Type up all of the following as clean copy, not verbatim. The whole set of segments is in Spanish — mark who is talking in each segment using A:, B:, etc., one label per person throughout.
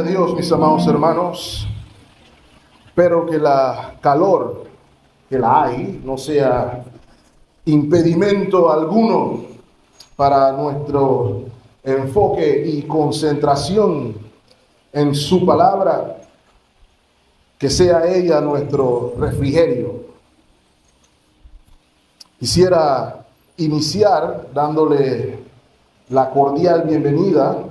A: Gloria a Dios, mis amados hermanos. Espero que la calor que la hay no sea impedimento alguno para nuestro enfoque y concentración en su palabra, que sea ella nuestro refrigerio. Quisiera iniciar dándole la cordial bienvenida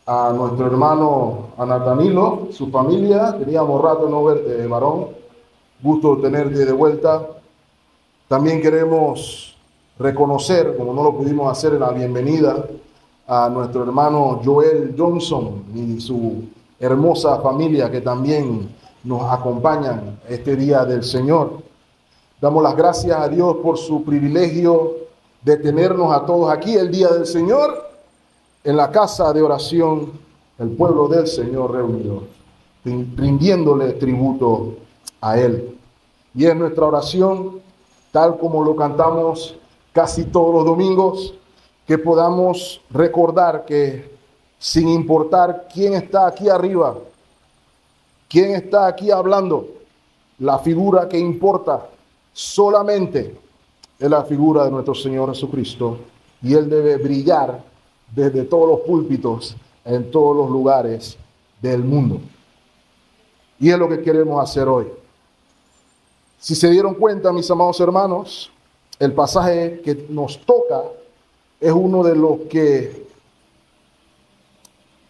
A: a nuestro hermano Ana Danilo, su familia. Teníamos rato no verte, varón. Gusto tenerte de vuelta. También queremos reconocer, como no lo pudimos hacer en la bienvenida, a nuestro hermano Joel Johnson y su hermosa familia que también nos acompañan este día del Señor. Damos las gracias a Dios por su privilegio de tenernos a todos aquí el día del Señor, en la casa de oración, el pueblo del Señor reunido, rindiéndole tributo a Él. Y es nuestra oración, tal como lo cantamos casi todos los domingos, que podamos recordar que sin importar quién está aquí arriba, quién está aquí hablando, la figura que importa solamente es la figura de nuestro Señor Jesucristo, y Él debe brillar desde todos los púlpitos, en todos los lugares del mundo. Y es lo que queremos hacer hoy. Si se dieron cuenta, mis amados hermanos, el pasaje que nos toca es uno de los que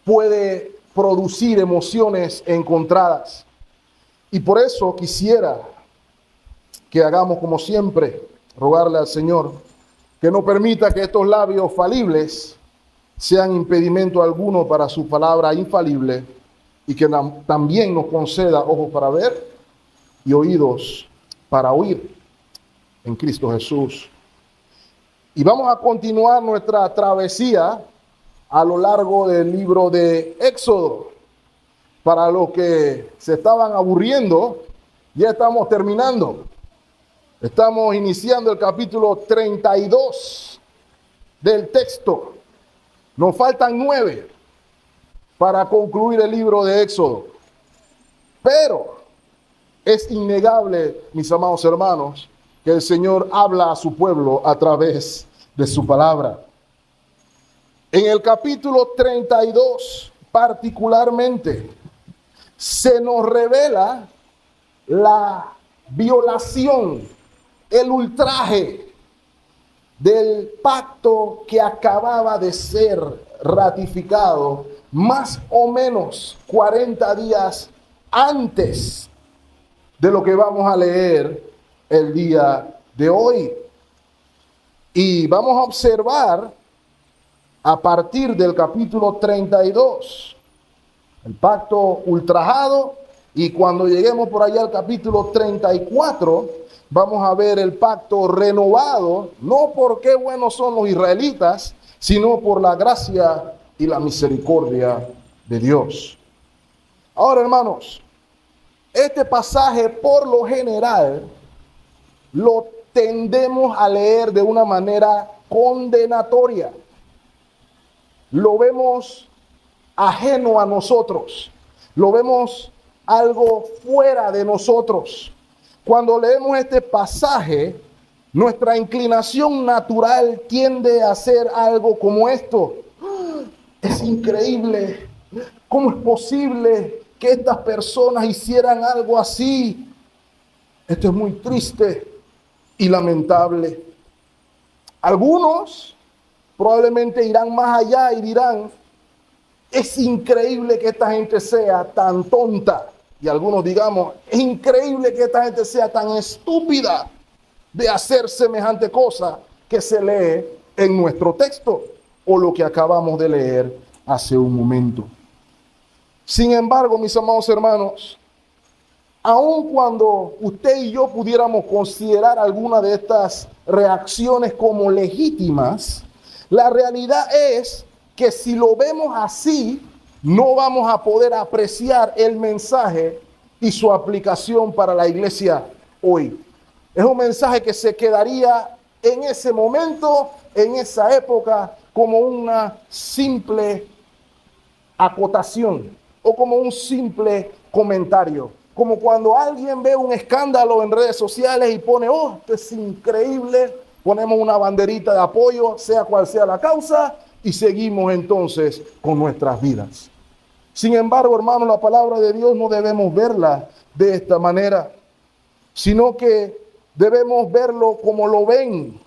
A: puede producir emociones encontradas. Y por eso quisiera que hagamos como siempre, rogarle al Señor que no permita que estos labios falibles sean impedimento alguno para su palabra infalible, y que también nos conceda ojos para ver y oídos para oír en Cristo Jesús. Y vamos a continuar nuestra travesía a lo largo del libro de Éxodo. Para los que se estaban aburriendo, ya estamos terminando. Estamos iniciando el capítulo 32 del texto. Nos faltan 9 para concluir el libro de Éxodo. Pero es innegable, mis amados hermanos, que el Señor habla a su pueblo a través de su palabra. En el capítulo 32, particularmente, se nos revela la violación, el ultraje del pacto que acababa de ser ratificado más o menos 40 días antes de lo que vamos a leer el día de hoy. Y vamos a observar a partir del capítulo 32 el pacto ultrajado, y cuando lleguemos por allá al capítulo 34 vamos a ver el pacto renovado, no por qué buenos son los israelitas, sino por la gracia y la misericordia de Dios. Ahora, hermanos, este pasaje por lo general lo tendemos a leer de una manera condenatoria. Lo vemos ajeno a nosotros, lo vemos algo fuera de nosotros. Cuando leemos este pasaje, nuestra inclinación natural tiende a hacer algo como esto. Es increíble. ¿Cómo es posible que estas personas hicieran algo así? Esto es muy triste y lamentable. Algunos probablemente irán más allá y dirán: es increíble que esta gente sea tan tonta. Y algunos digamos: es increíble que esta gente sea tan estúpida de hacer semejante cosa que se lee en nuestro texto o lo que acabamos de leer hace un momento. Sin embargo, mis amados hermanos, aun cuando usted y yo pudiéramos considerar alguna de estas reacciones como legítimas, la realidad es que si lo vemos así, no vamos a poder apreciar el mensaje y su aplicación para la iglesia hoy. Es un mensaje que se quedaría en ese momento, en esa época, como una simple acotación o como un simple comentario. Como cuando alguien ve un escándalo en redes sociales y pone, oh, esto es increíble, ponemos una banderita de apoyo, sea cual sea la causa, y seguimos entonces con nuestras vidas. Sin embargo, hermano, la palabra de Dios no debemos verla de esta manera, sino que debemos verlo como lo ven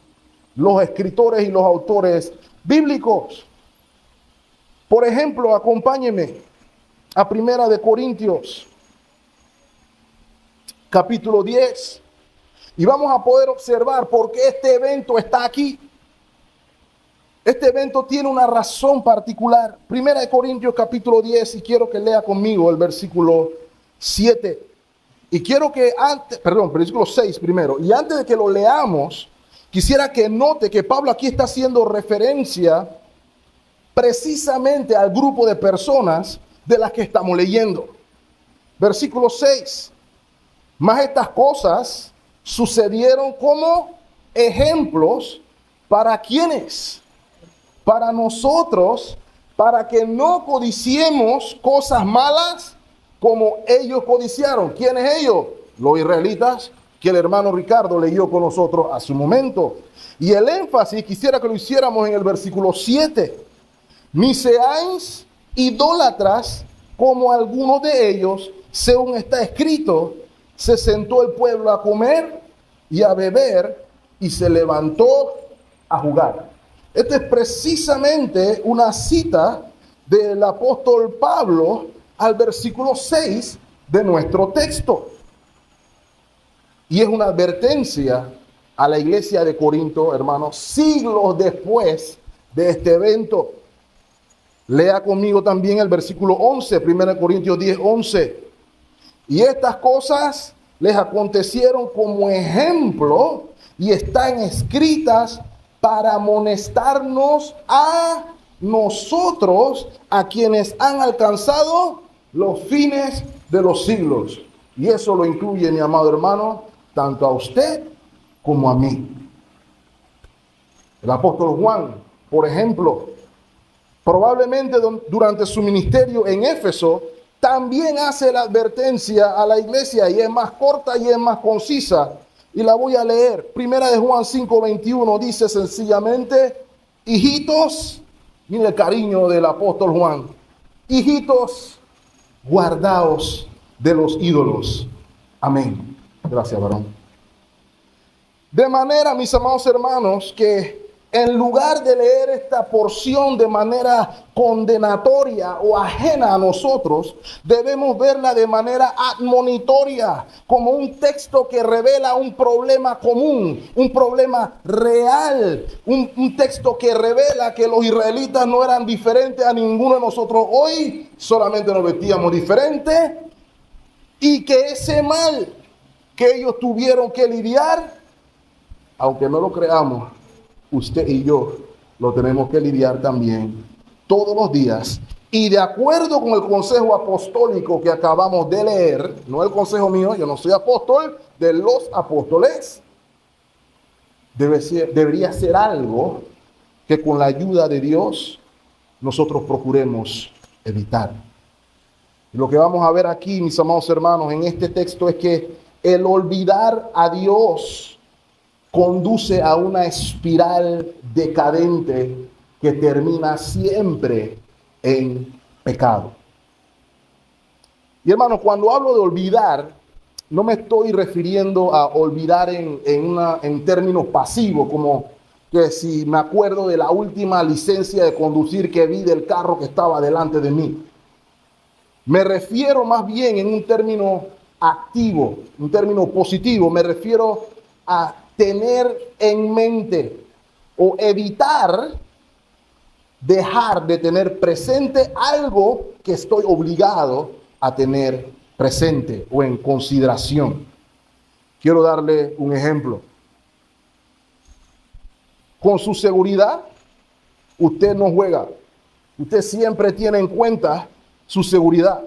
A: los escritores y los autores bíblicos. Por ejemplo, acompáñenme a Primera de Corintios, capítulo 10, y vamos a poder observar por qué este evento está aquí. Este evento tiene una razón particular. Primera de Corintios capítulo 10, y quiero que lea conmigo el versículo 7. Y quiero que versículo 6 primero. Y antes de que lo leamos, quisiera que note que Pablo aquí está haciendo referencia precisamente al grupo de personas de las que estamos leyendo. Versículo 6. Mas estas cosas sucedieron como ejemplos para quienes, para nosotros, para que no codiciemos cosas malas como ellos codiciaron. ¿Quiénes ellos? Los israelitas, que el hermano Ricardo leyó con nosotros a su momento. Y el énfasis quisiera que lo hiciéramos en el versículo 7. Ni seáis idólatras como algunos de ellos, según está escrito, se sentó el pueblo a comer y a beber y se levantó a jugar. Esta es precisamente una cita del apóstol Pablo al versículo 6 de nuestro texto. Y es una advertencia a la iglesia de Corinto, hermanos, siglos después de este evento. Lea conmigo también el versículo 11, 1 Corintios 10, 11. Y estas cosas les acontecieron como ejemplo y están escritas para amonestarnos a nosotros, a quienes han alcanzado los fines de los siglos. Y eso lo incluye, mi amado hermano, tanto a usted como a mí. El apóstol Juan, por ejemplo, probablemente durante su ministerio en Éfeso, también hace la advertencia a la iglesia, y es más corta y es más concisa. Y la voy a leer. Primera de Juan 5:21 dice sencillamente, hijitos, miren el cariño del apóstol Juan, hijitos, guardaos de los ídolos. Amén. Gracias, varón. De manera, mis amados hermanos, que en lugar de leer esta porción de manera condenatoria o ajena a nosotros, debemos verla de manera admonitoria, como un texto que revela un problema común, un problema real, un texto que revela que los israelitas no eran diferentes a ninguno de nosotros hoy, solamente nos vestíamos diferente, y que ese mal que ellos tuvieron que lidiar, aunque no lo creamos, usted y yo lo tenemos que lidiar también todos los días. Y de acuerdo con el consejo apostólico que acabamos de leer, no el consejo mío, yo no soy apóstol, de los apóstoles, debería ser algo que con la ayuda de Dios nosotros procuremos evitar. Lo que vamos a ver aquí, mis amados hermanos, en este texto es que el olvidar a Dios conduce a una espiral decadente que termina siempre en pecado. Y hermanos, cuando hablo de olvidar, no me estoy refiriendo a olvidar en términos pasivos, como que si me acuerdo de la última licencia de conducir que vi del carro que estaba delante de mí. Me refiero más bien en un término activo, un término positivo. Me refiero a tener en mente o evitar dejar de tener presente algo que estoy obligado a tener presente o en consideración. Quiero darle un ejemplo. Con su seguridad, usted no juega. Usted siempre tiene en cuenta su seguridad.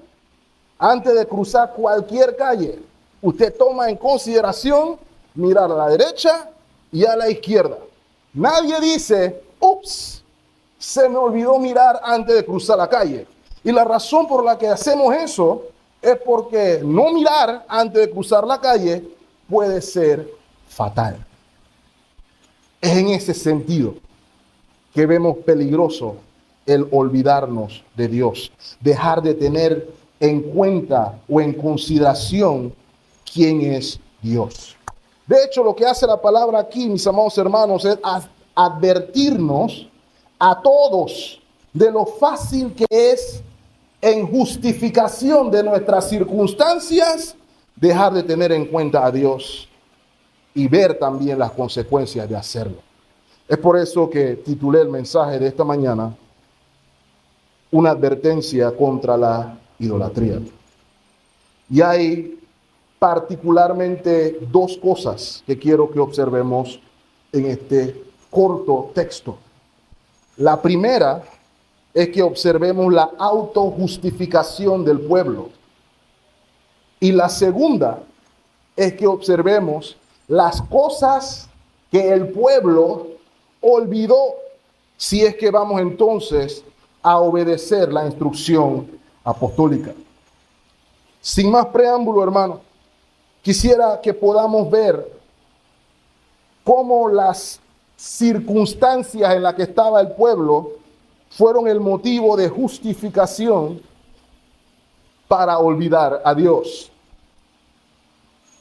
A: Antes de cruzar cualquier calle, usted toma en consideración mirar a la derecha y a la izquierda. Nadie dice, ups, se me olvidó mirar antes de cruzar la calle. Y la razón por la que hacemos eso es porque no mirar antes de cruzar la calle puede ser fatal. Es en ese sentido que vemos peligroso el olvidarnos de Dios, dejar de tener en cuenta o en consideración quién es Dios. De hecho, lo que hace la palabra aquí, mis amados hermanos, es advertirnos a todos de lo fácil que es, en justificación de nuestras circunstancias, dejar de tener en cuenta a Dios y ver también las consecuencias de hacerlo. Es por eso que titulé el mensaje de esta mañana, una advertencia contra la idolatría. Y hay particularmente dos cosas que quiero que observemos en este corto texto. La primera es que observemos la autojustificación del pueblo. Y la segunda es que observemos las cosas que el pueblo olvidó, si es que vamos entonces a obedecer la instrucción apostólica. Sin más preámbulo, hermano, quisiera que podamos ver cómo las circunstancias en las que estaba el pueblo fueron el motivo de justificación para olvidar a Dios.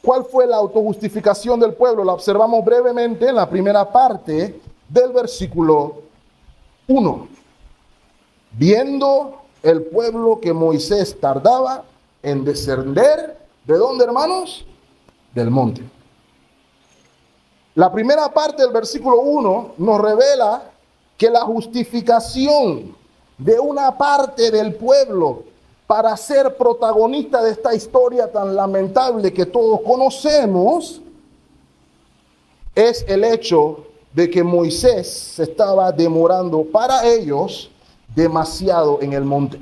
A: ¿Cuál fue la autojustificación del pueblo? La observamos brevemente en la primera parte del versículo 1. Viendo el pueblo que Moisés tardaba en descender, ¿de dónde, hermanos? Del monte. La primera parte del versículo 1 nos revela que la justificación de una parte del pueblo para ser protagonista de esta historia tan lamentable que todos conocemos es el hecho de que Moisés se estaba demorando para ellos demasiado en el monte.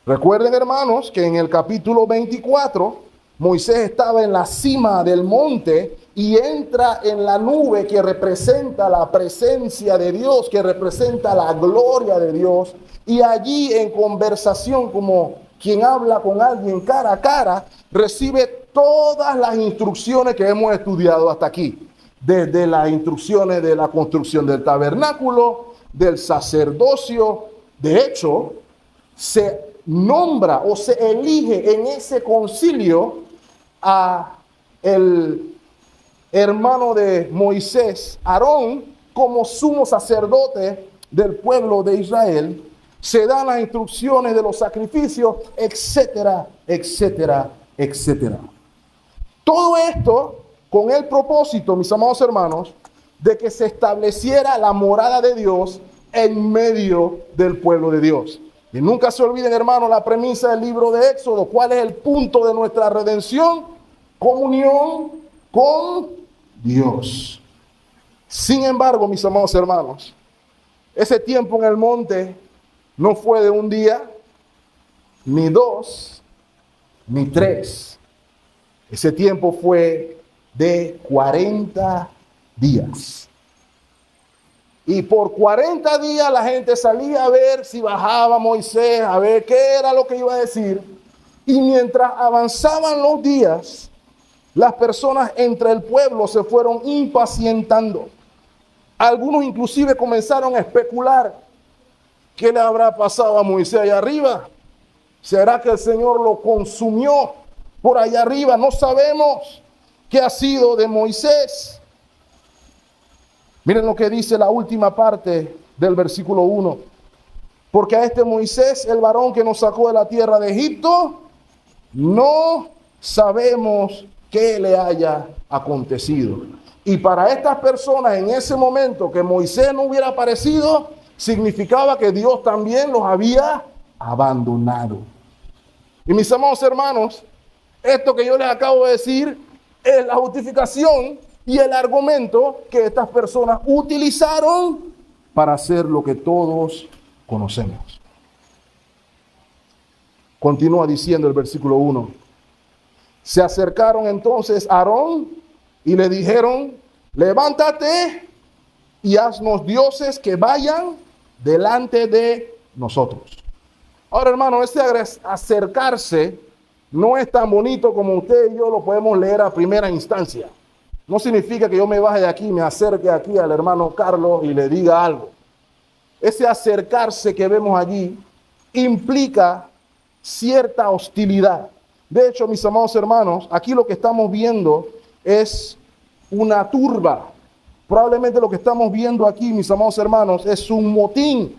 A: Recuerden, hermanos, que en el capítulo 24 Moisés estaba en la cima del monte y entra en la nube que representa la presencia de Dios, que representa la gloria de Dios. Y allí, en conversación, como quien habla con alguien cara a cara, recibe todas las instrucciones que hemos estudiado hasta aquí. Desde las instrucciones de la construcción del tabernáculo, del sacerdocio. De hecho, se nombra o se elige en ese concilio a el hermano de Moisés, Aarón, como sumo sacerdote del pueblo de Israel. Se dan las instrucciones de los sacrificios, etcétera, etcétera, etcétera. Todo esto con el propósito, mis amados hermanos, de que se estableciera la morada de Dios en medio del pueblo de Dios. Y nunca se olviden, hermanos, la premisa del libro de Éxodo. ¿Cuál es el punto de nuestra redención? Comunión con Dios. Sin embargo, mis amados hermanos, ese tiempo en el monte no fue de un día, ni dos, ni tres. Ese tiempo fue de 40 días. Y por 40 días la gente salía a ver si bajaba Moisés, a ver qué era lo que iba a decir. Y mientras avanzaban los días, las personas entre el pueblo se fueron impacientando. Algunos inclusive comenzaron a especular. ¿Qué le habrá pasado a Moisés allá arriba? ¿Será que el Señor lo consumió por allá arriba? No sabemos qué ha sido de Moisés. Miren lo que dice la última parte del versículo 1. Porque a este Moisés, el varón que nos sacó de la tierra de Egipto, no sabemos qué le haya acontecido. Y para estas personas en ese momento que Moisés no hubiera aparecido, significaba que Dios también los había abandonado. Y mis amados hermanos, esto que yo les acabo de decir es la justificación y el argumento que estas personas utilizaron para hacer lo que todos conocemos. Continúa diciendo el versículo 1. Se acercaron entonces a Aarón y le dijeron: levántate y haznos dioses que vayan delante de nosotros. Ahora, hermano, ese acercarse no es tan bonito como usted y yo lo podemos leer a primera instancia. No significa que yo me baje de aquí, me acerque aquí al hermano Carlos y le diga algo. Ese acercarse que vemos allí implica cierta hostilidad. De hecho, mis amados hermanos, aquí lo que estamos viendo es una turba. Probablemente lo que estamos viendo aquí, mis amados hermanos, es un motín,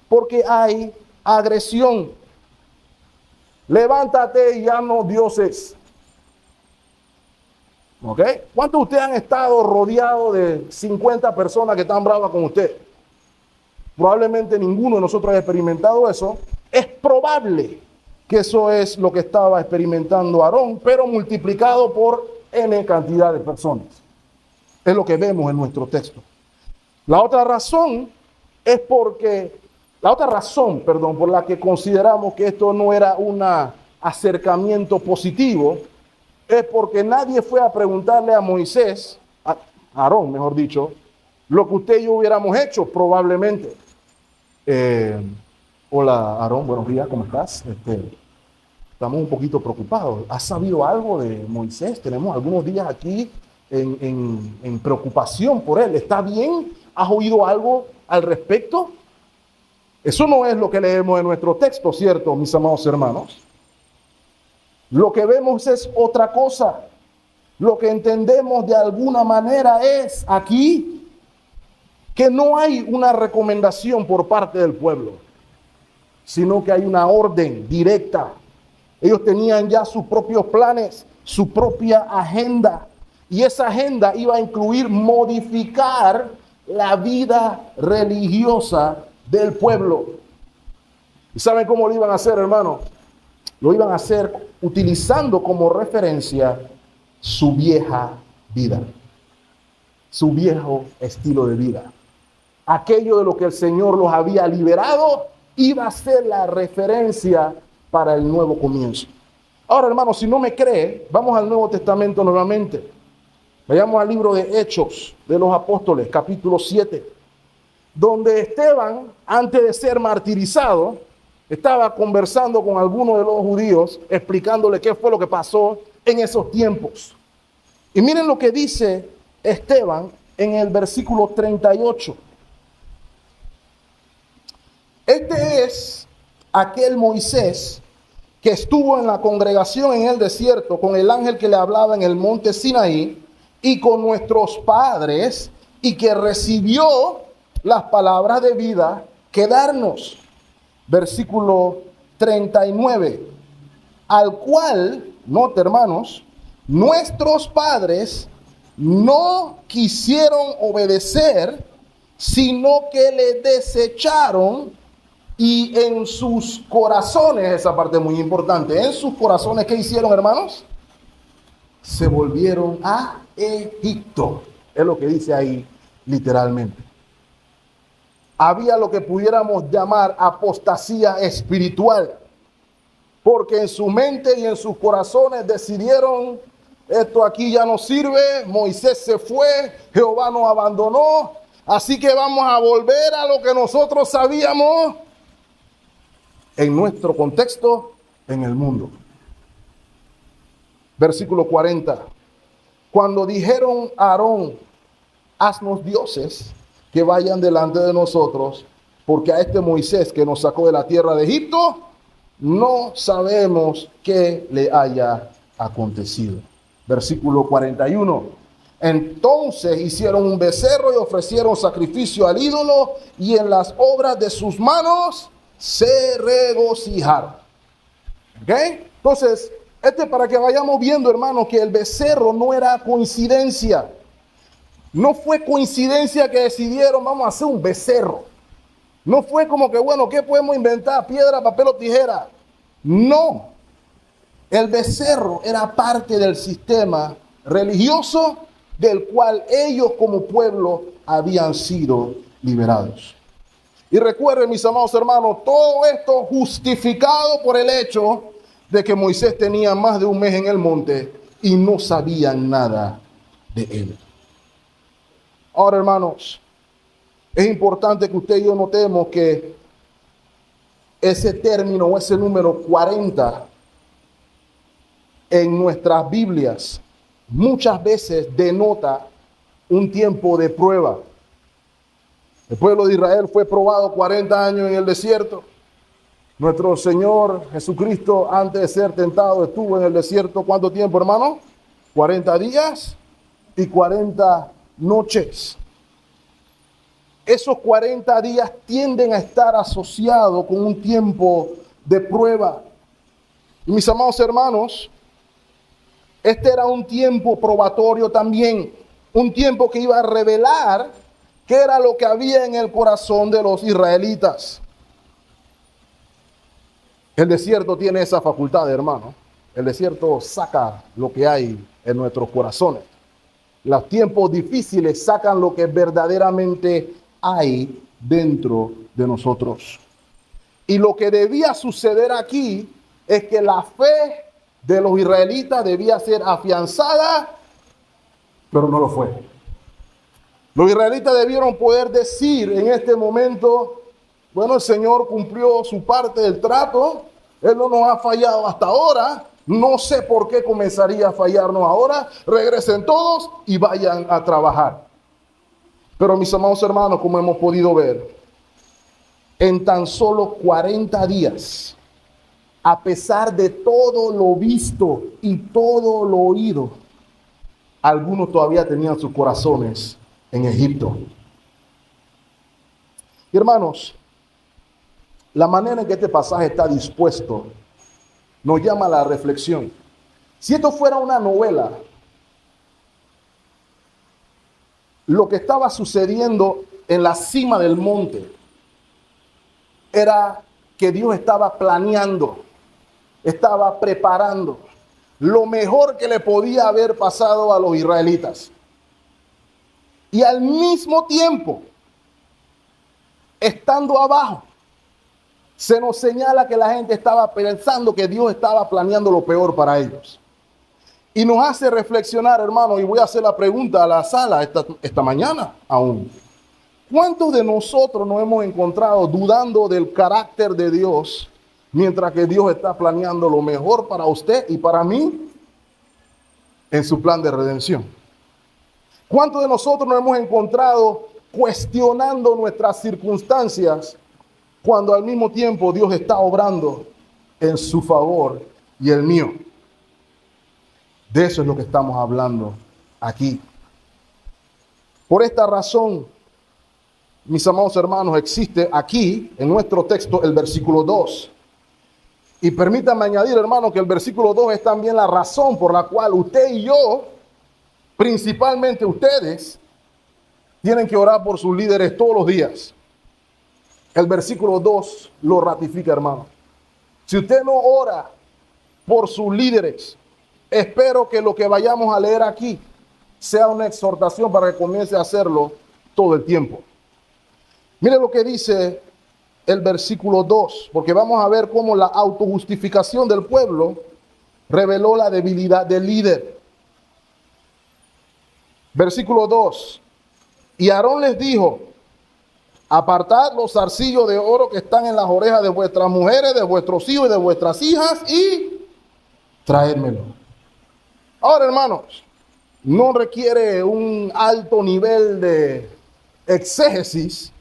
A: porque hay agresión. Levántate y llanos dioses. ¿Ok? ¿Cuántos de ustedes han estado rodeados de 50 personas que están bravas con usted? Probablemente ninguno de nosotros haya experimentado eso. Es probable que eso es lo que estaba experimentando Aarón, pero multiplicado por N cantidad de personas. Es lo que vemos en nuestro texto. La otra razón, por la que consideramos que esto no era un acercamiento positivo, es porque nadie fue a preguntarle a Moisés, a Aarón, mejor dicho, lo que usted y yo hubiéramos hecho, probablemente. Hola, Aarón, buenos días, ¿cómo estás? Estamos un poquito preocupados. ¿Has sabido algo de Moisés? Tenemos algunos días aquí en preocupación por él. ¿Está bien? ¿Has oído algo al respecto? Eso no es lo que leemos en nuestro texto, ¿cierto, mis amados hermanos? Lo que vemos es otra cosa. Lo que entendemos de alguna manera es aquí que no hay una recomendación por parte del pueblo, sino que hay una orden directa. Ellos tenían ya sus propios planes, su propia agenda, y esa agenda iba a incluir modificar la vida religiosa del pueblo. ¿Y saben cómo lo iban a hacer, hermano? Lo iban a hacer utilizando como referencia su vieja vida, su viejo estilo de vida. Aquello de lo que el Señor los había liberado iba a ser la referencia para el nuevo comienzo. Ahora, hermano, si no me cree, vamos al Nuevo Testamento nuevamente. Vayamos al libro de Hechos de los Apóstoles, capítulo 7, donde Esteban, antes de ser martirizado, estaba conversando con algunos de los judíos, explicándole qué fue lo que pasó en esos tiempos. Y miren lo que dice Esteban en el versículo 38. Este es aquel Moisés que estuvo en la congregación en el desierto con el ángel que le hablaba en el monte Sinaí y con nuestros padres, y que recibió las palabras de vida que darnos. Versículo 39. Al cual, note hermanos, nuestros padres no quisieron obedecer, sino que le desecharon, y en sus corazones, esa parte es muy importante, en sus corazones, ¿qué hicieron, hermanos? Se volvieron a Egipto. Es lo que dice ahí literalmente. Había lo que pudiéramos llamar apostasía espiritual, porque en su mente y en sus corazones decidieron: esto aquí ya no sirve, Moisés se fue, Jehová nos abandonó, así que vamos a volver a lo que nosotros sabíamos en nuestro contexto, en el mundo. Versículo 40. Cuando dijeron a Aarón: haznos dioses que vayan delante de nosotros, porque a este Moisés que nos sacó de la tierra de Egipto, no sabemos qué le haya acontecido. Versículo 41. Entonces hicieron un becerro y ofrecieron sacrificio al ídolo, y en las obras de sus manos se regocijaron. ¿Ok? Entonces, para que vayamos viendo, hermanos, que el becerro no era coincidencia. No fue coincidencia que decidieron: vamos a hacer un becerro. No fue como que, bueno, ¿qué podemos inventar? Piedra, papel o tijera. No. El becerro era parte del sistema religioso del cual ellos como pueblo habían sido liberados. Y recuerden, mis amados hermanos, todo esto justificado por el hecho de que Moisés tenía más de un mes en el monte y no sabían nada de él. Ahora, hermanos, es importante que usted y yo notemos que ese término o ese número 40 en nuestras Biblias muchas veces denota un tiempo de prueba. El pueblo de Israel fue probado 40 años en el desierto. Nuestro Señor Jesucristo, antes de ser tentado, estuvo en el desierto. ¿Cuánto tiempo, hermano? 40 días y 40 noches. Esos 40 días tienden a estar asociados con un tiempo de prueba. Y mis amados hermanos, este era un tiempo probatorio también, un tiempo que iba a revelar qué era lo que había en el corazón de los israelitas. El desierto tiene esa facultad, hermano. El desierto saca lo que hay en nuestros corazones. Los tiempos difíciles sacan lo que verdaderamente hay dentro de nosotros. Y lo que debía suceder aquí es que la fe de los israelitas debía ser afianzada, pero no lo fue. Los israelitas debieron poder decir en este momento: bueno, el Señor cumplió su parte del trato, Él no nos ha fallado hasta ahora, no sé por qué comenzaría a fallarnos ahora, regresen todos y vayan a trabajar. Pero mis amados hermanos, como hemos podido ver, en tan solo 40 días, a pesar de todo lo visto y todo lo oído, algunos todavía tenían sus corazones en Egipto. Y hermanos, la manera en que este pasaje está dispuesto nos llama a la reflexión. Si esto fuera una novela, lo que estaba sucediendo en la cima del monte era que Dios estaba planeando, estaba preparando lo mejor que le podía haber pasado a los israelitas. Y al mismo tiempo, estando abajo, se nos señala que la gente estaba pensando que Dios estaba planeando lo peor para ellos. Y nos hace reflexionar, hermano, y voy a hacer la pregunta a la sala esta mañana aún. ¿Cuántos de nosotros nos hemos encontrado dudando del carácter de Dios mientras que Dios está planeando lo mejor para usted y para mí en su plan de redención? ¿Cuántos de nosotros nos hemos encontrado cuestionando nuestras circunstancias cuando al mismo tiempo Dios está obrando en su favor y el mío? De eso es lo que estamos hablando aquí. Por esta razón, mis amados hermanos, existe aquí en nuestro texto el versículo 2. Y permítanme añadir, hermano, que el versículo 2 es también la razón por la cual usted y yo, principalmente ustedes, tienen que orar por sus líderes todos los días. El versículo 2 lo ratifica, hermano. Si usted no ora por sus líderes, espero que lo que vayamos a leer aquí sea una exhortación para que comience a hacerlo todo el tiempo. Mire lo que dice el versículo 2, porque vamos a ver cómo la autojustificación del pueblo reveló la debilidad del líder. Versículo 2. Y Aarón les dijo: apartad los zarcillos de oro que están en las orejas de vuestras mujeres, de vuestros hijos y de vuestras hijas, y traédmelo. Ahora, hermanos, no requiere un alto nivel de exégesis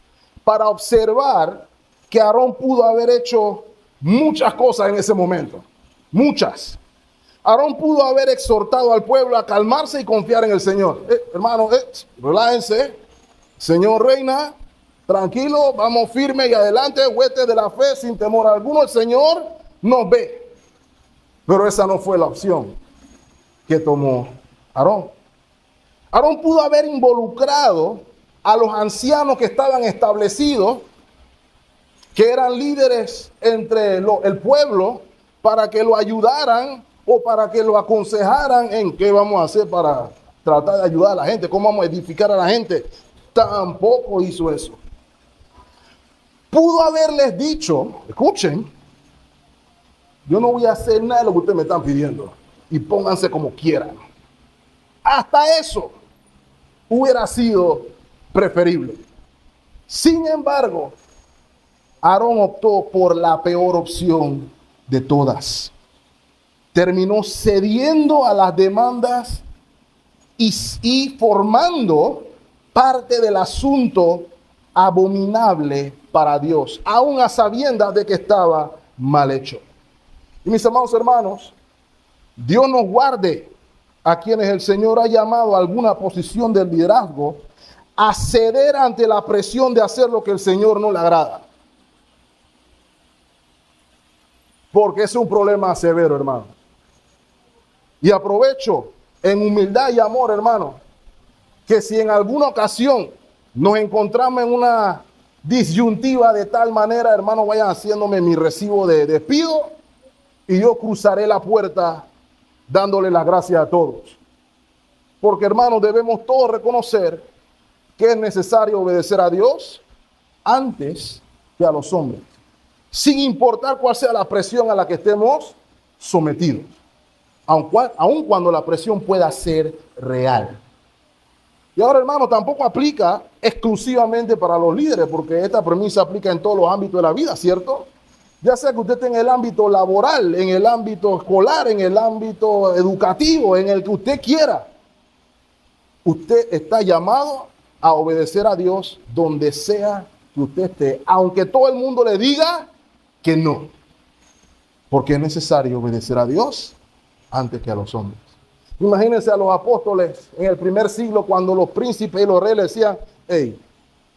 A: para observar que Aarón pudo haber hecho muchas cosas en ese momento. Muchas. Aarón pudo haber exhortado al pueblo a calmarse y confiar en el Señor. Hermano, relájense. Señor reina, tranquilo, vamos firme y adelante, huestes de la fe, sin temor alguno. El Señor nos ve. Pero esa no fue la opción que tomó Aarón. Aarón pudo haber involucrado a los ancianos que estaban establecidos, que eran líderes entre el pueblo, para que lo ayudaran o para que lo aconsejaran en qué vamos a hacer para tratar de ayudar a la gente, cómo vamos a edificar a la gente. Tampoco hizo eso. Pudo haberles dicho: escuchen, yo no voy a hacer nada de lo que ustedes me están pidiendo y pónganse como quieran. Hasta eso hubiera sido preferible. Sin embargo, Aarón optó por la peor opción de todas. Terminó cediendo a las demandas y formando parte del asunto abominable para Dios, aún a sabiendas de que estaba mal hecho. Y mis amados hermanos, Dios nos guarde a quienes el Señor ha llamado a alguna posición de liderazgo a ceder ante la presión de hacer lo que el Señor no le agrada. Porque es un problema severo, hermano. Y aprovecho en humildad y amor, hermano, que si en alguna ocasión nos encontramos en una disyuntiva de tal manera, hermano, vayan haciéndome mi recibo de despido y yo cruzaré la puerta dándole las gracias a todos. Porque, hermano, debemos todos reconocer que es necesario obedecer a Dios antes que a los hombres, sin importar cuál sea la presión a la que estemos sometidos, aun cuando la presión pueda ser real. Y ahora, hermano, tampoco aplica exclusivamente para los líderes, porque esta premisa aplica en todos los ámbitos de la vida, ¿cierto? Ya sea que usted esté en el ámbito laboral, en el ámbito escolar, en el ámbito educativo, en el que usted quiera. Usted está llamado a obedecer a Dios donde sea que usted esté, aunque todo el mundo le diga que no. Porque es necesario obedecer a Dios antes que a los hombres. Imagínense a los apóstoles en el primer siglo cuando los príncipes y los reyes decían, hey,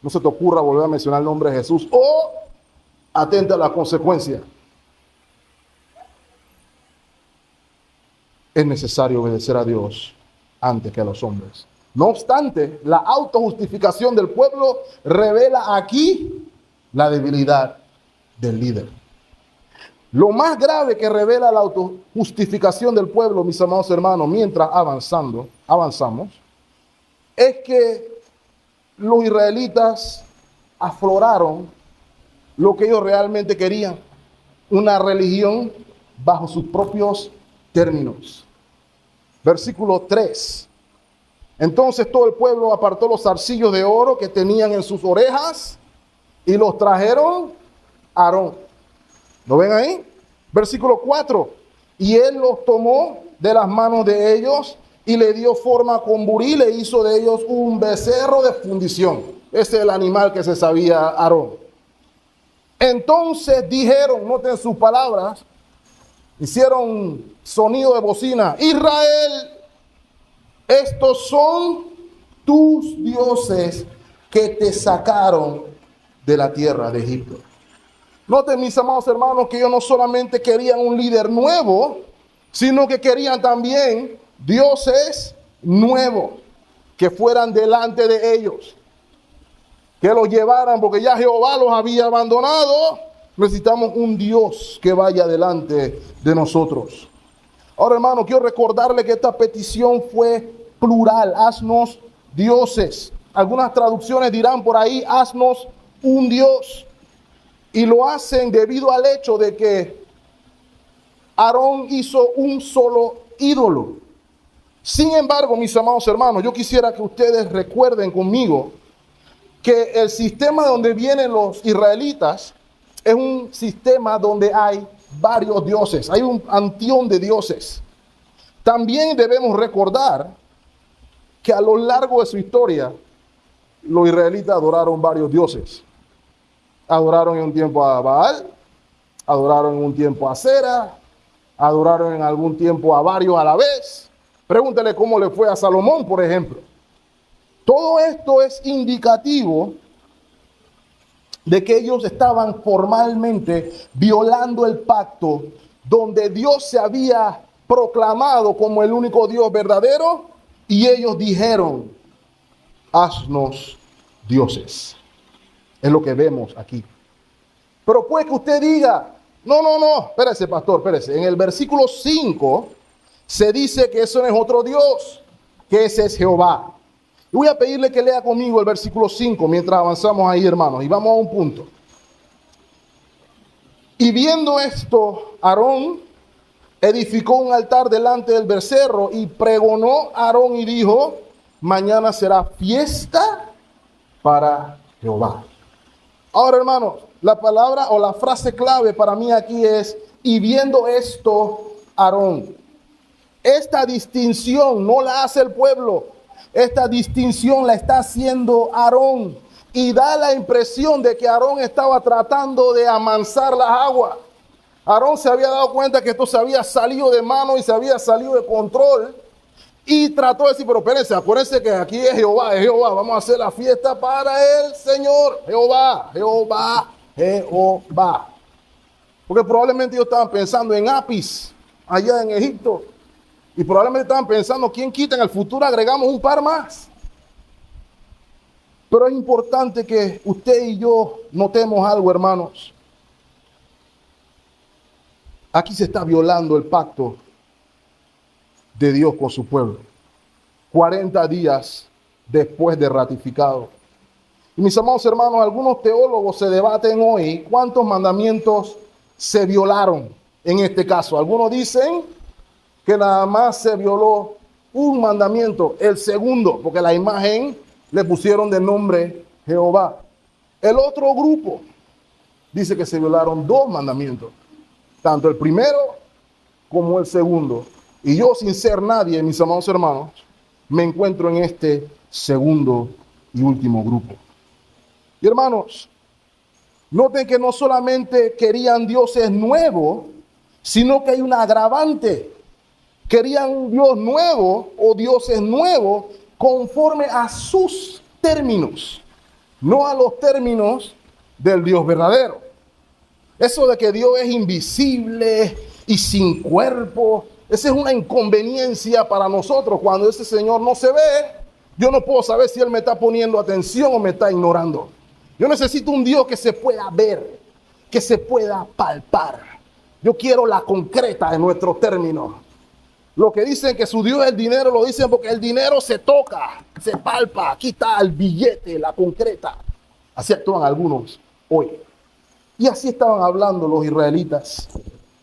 A: no se te ocurra volver a mencionar el nombre de Jesús o atenta a las consecuencias. Es necesario obedecer a Dios antes que a los hombres. No obstante, la autojustificación del pueblo revela aquí la debilidad del líder. Lo más grave que revela la autojustificación del pueblo, mis amados hermanos, mientras avanzamos, es que los israelitas afloraron lo que ellos realmente querían, una religión bajo sus propios términos. Versículo 3. Entonces todo el pueblo apartó los zarcillos de oro que tenían en sus orejas y los trajeron a Aarón. ¿Lo ven ahí? Versículo 4. Y él los tomó de las manos de ellos y le dio forma con burí, le hizo de ellos un becerro de fundición. Ese es el animal que se sabía Aarón. Entonces dijeron, noten sus palabras, hicieron sonido de bocina. Israel, estos son tus dioses que te sacaron de la tierra de Egipto. Noten, mis amados hermanos, que ellos no solamente querían un líder nuevo, sino que querían también dioses nuevos que fueran delante de ellos, que los llevaran, porque ya Jehová los había abandonado. Necesitamos un Dios que vaya delante de nosotros. Ahora, hermano, quiero recordarle que esta petición fue plural. Haznos dioses. Algunas traducciones dirán por ahí, haznos un Dios. Y lo hacen debido al hecho de que Aarón hizo un solo ídolo. Sin embargo, mis amados hermanos, yo quisiera que ustedes recuerden conmigo que el sistema donde vienen los israelitas es un sistema donde hay varios dioses, hay un panteón de dioses. También debemos recordar que a lo largo de su historia, los israelitas adoraron varios dioses. Adoraron en un tiempo a Baal, adoraron en un tiempo a Sera, adoraron en algún tiempo a varios a la vez. Pregúntale cómo le fue a Salomón, por ejemplo. Todo esto es indicativo de que ellos estaban formalmente violando el pacto donde Dios se había proclamado como el único Dios verdadero y ellos dijeron, haznos dioses. Es lo que vemos aquí. Pero puede que usted diga, no, espérese, pastor, espérese. En el versículo 5 se dice que eso no es otro Dios, que ese es Jehová. Y voy a pedirle que lea conmigo el versículo 5 mientras avanzamos ahí, hermanos, y vamos a un punto. Y viendo esto, Aarón edificó un altar delante del becerro y pregonó a Aarón y dijo, mañana será fiesta para Jehová. Ahora, hermanos, la palabra o la frase clave para mí aquí es, y viendo esto, Aarón. Esta distinción no la hace el pueblo. Esta distinción la está haciendo Aarón. Y da la impresión de que Aarón estaba tratando de amansar las aguas. Aarón se había dado cuenta que esto se había salido de mano y se había salido de control. Y trató de decir, pero espérense, acuérdense que aquí es Jehová, vamos a hacer la fiesta para el Señor. Jehová. Porque probablemente ellos estaban pensando en Apis, allá en Egipto. Y probablemente estaban pensando, ¿quién quita? En el futuro agregamos un par más. Pero es importante que usted y yo notemos algo, hermanos. Aquí se está violando el pacto de Dios con su pueblo. 40 días después de ratificado. Y mis amados hermanos, algunos teólogos se debaten hoy cuántos mandamientos se violaron en este caso. Algunos dicen que nada más se violó un mandamiento, el segundo, porque la imagen le pusieron de nombre Jehová. El otro grupo dice que se violaron 2 mandamientos, tanto el primero como el segundo. Y yo, sin ser nadie, mis amados hermanos, me encuentro en este segundo y último grupo. Y hermanos, noten que no solamente querían dioses nuevos, sino que hay un agravante. Querían un Dios nuevo o dioses nuevos conforme a sus términos, no a los términos del Dios verdadero. Eso de que Dios es invisible y sin cuerpo, esa es una inconveniencia para nosotros. Cuando ese Señor no se ve, yo no puedo saber si Él me está poniendo atención o me está ignorando. Yo necesito un Dios que se pueda ver, que se pueda palpar. Yo quiero la concreta de nuestros términos. Lo que dicen que su Dios es el dinero, lo dicen porque el dinero se toca, se palpa. Aquí está el billete, la concreta. Así actúan algunos hoy. Y así estaban hablando los israelitas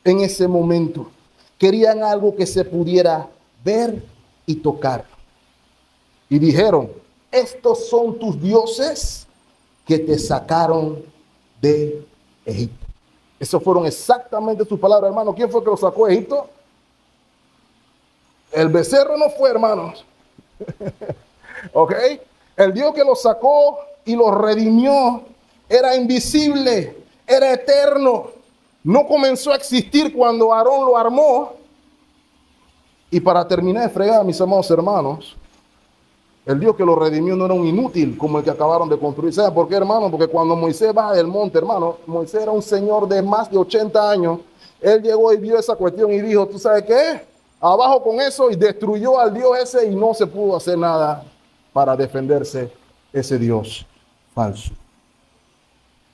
A: en ese momento. Querían algo que se pudiera ver y tocar. Y dijeron, estos son tus dioses que te sacaron de Egipto. Esas fueron exactamente sus palabras, hermano. ¿Quién fue que los sacó de Egipto? El becerro no fue, hermanos. ¿Ok? El Dios que los sacó y los redimió era invisible, era eterno. No comenzó a existir cuando Aarón lo armó. Y para terminar de fregar, mis amados hermanos, el Dios que lo redimió no era un inútil como el que acabaron de construir. ¿Saben por qué, hermano? Porque cuando Moisés baja del monte, hermano, Moisés era un señor de más de 80 años. Él llegó y vio esa cuestión y dijo, ¿tú sabes qué? Abajo con eso, y destruyó al Dios ese y no se pudo hacer nada para defenderse ese Dios falso.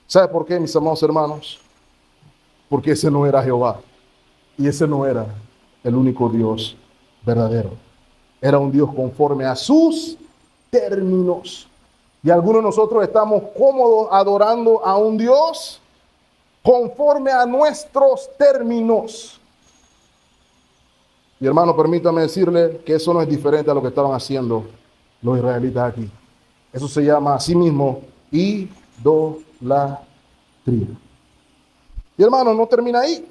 A: ¿Sabe por qué, mis amados hermanos? Porque ese no era Jehová y ese no era el único Dios verdadero. Era un Dios conforme a sus términos. Y algunos de nosotros estamos cómodos adorando a un Dios conforme a nuestros términos. Y hermano, permítame decirle que eso no es diferente a lo que estaban haciendo los israelitas aquí. Eso se llama a sí mismo idolatría. Y hermano, no termina ahí.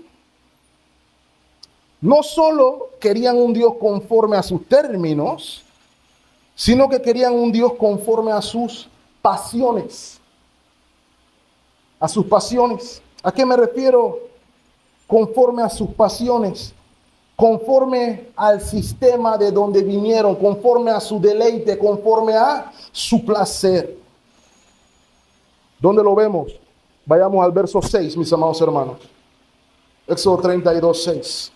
A: No solo querían un Dios conforme a sus términos, sino que querían un Dios conforme a sus pasiones. A sus pasiones. ¿A qué me refiero? Conforme a sus pasiones. Conforme al sistema de donde vinieron, conforme a su deleite, conforme a su placer. ¿Dónde lo vemos? Vayamos al verso 6, mis amados hermanos. Éxodo 32, 6.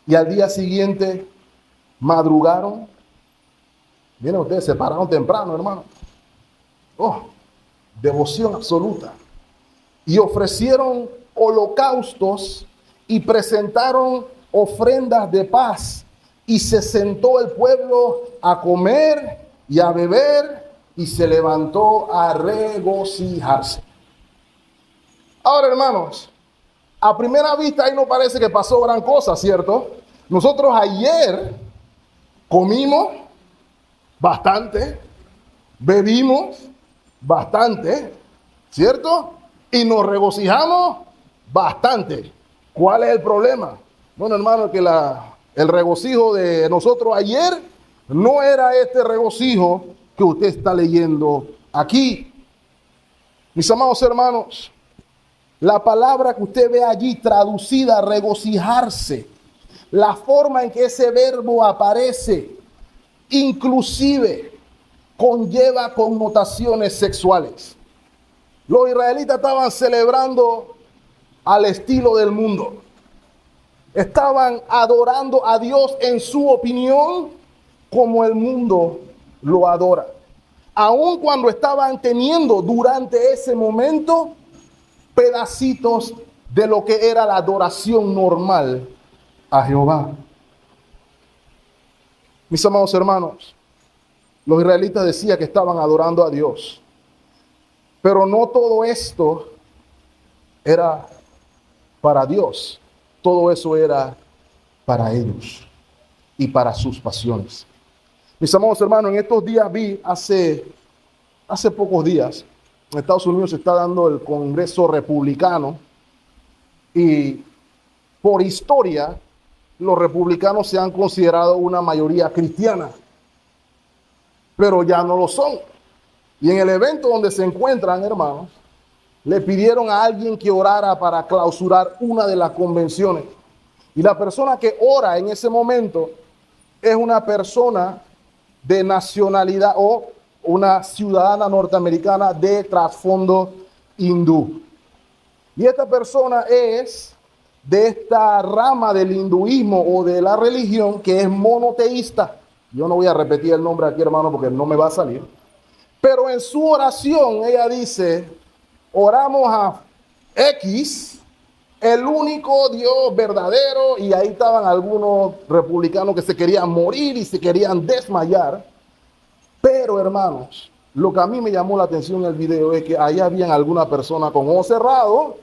A: Y al día siguiente madrugaron. Miren ustedes, se pararon temprano, hermano. Oh, devoción absoluta. Y ofrecieron holocaustos y presentaron ofrendas de paz. Y se sentó el pueblo a comer y a beber y se levantó a regocijarse. Ahora, hermanos, a primera vista ahí no parece que pasó gran cosa, ¿cierto? Nosotros ayer comimos bastante, bebimos bastante, ¿cierto? Y nos regocijamos bastante. ¿Cuál es el problema? Bueno, hermano, que el regocijo de nosotros ayer no era este regocijo que usted está leyendo aquí. Mis amados hermanos, la palabra que usted ve allí traducida, regocijarse, la forma en que ese verbo aparece, inclusive conlleva connotaciones sexuales. Los israelitas estaban celebrando al estilo del mundo. Estaban adorando a Dios en su opinión como el mundo lo adora. Aun cuando estaban teniendo durante ese momento pedacitos de lo que era la adoración normal a Jehová. Mis amados hermanos, los israelitas decían que estaban adorando a Dios, pero no todo esto era para Dios. Todo eso era para ellos y para sus pasiones. Mis amados hermanos, en estos días vi, hace pocos días, en Estados Unidos se está dando el Congreso Republicano y por historia los republicanos se han considerado una mayoría cristiana, pero ya no lo son. Y en el evento donde se encuentran, hermanos, le pidieron a alguien que orara para clausurar una de las convenciones. Y la persona que ora en ese momento es una persona de nacionalidad o una ciudadana norteamericana de trasfondo hindú. Y esta persona es de esta rama del hinduismo o de la religión que es monoteísta. Yo no voy a repetir el nombre aquí, hermano, porque no me va a salir. Pero en su oración ella dice: oramos a X, el único Dios verdadero, y ahí estaban algunos republicanos que se querían morir y se querían desmayar. Pero, hermanos, lo que a mí me llamó la atención en el video es que ahí habían alguna persona con ojos cerrados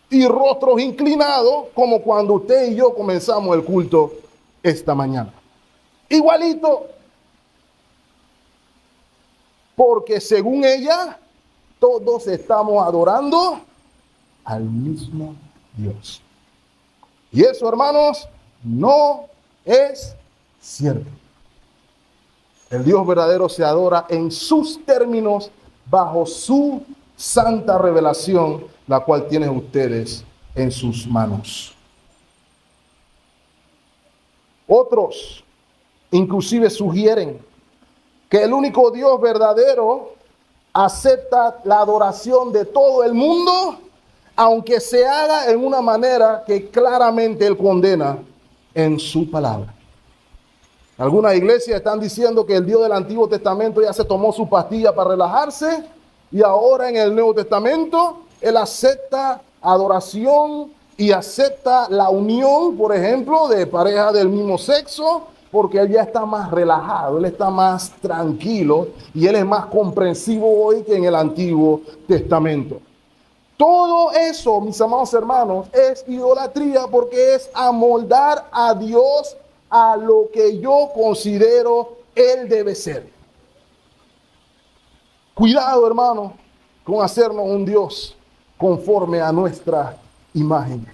A: y rostros inclinados, como cuando usted y yo comenzamos el culto esta mañana. Igualito, porque según ella, todos estamos adorando al mismo Dios. Y eso, hermanos, no es cierto. El Dios verdadero se adora en sus términos, bajo su santa revelación, la cual tienen ustedes en sus manos. Otros inclusive sugieren que el único Dios verdadero acepta la adoración de todo el mundo, aunque se haga en una manera que claramente Él condena en su palabra. Algunas iglesias están diciendo que el Dios del Antiguo Testamento ya se tomó su pastilla para relajarse y ahora en el Nuevo Testamento Él acepta adoración y acepta la unión, por ejemplo, de parejas del mismo sexo, porque Él ya está más relajado, Él está más tranquilo y Él es más comprensivo hoy que en el Antiguo Testamento. Todo eso, mis amados hermanos, es idolatría, porque es amoldar a Dios a lo que yo considero Él debe ser. Cuidado, hermano, con hacernos un Dios conforme a nuestra imagen.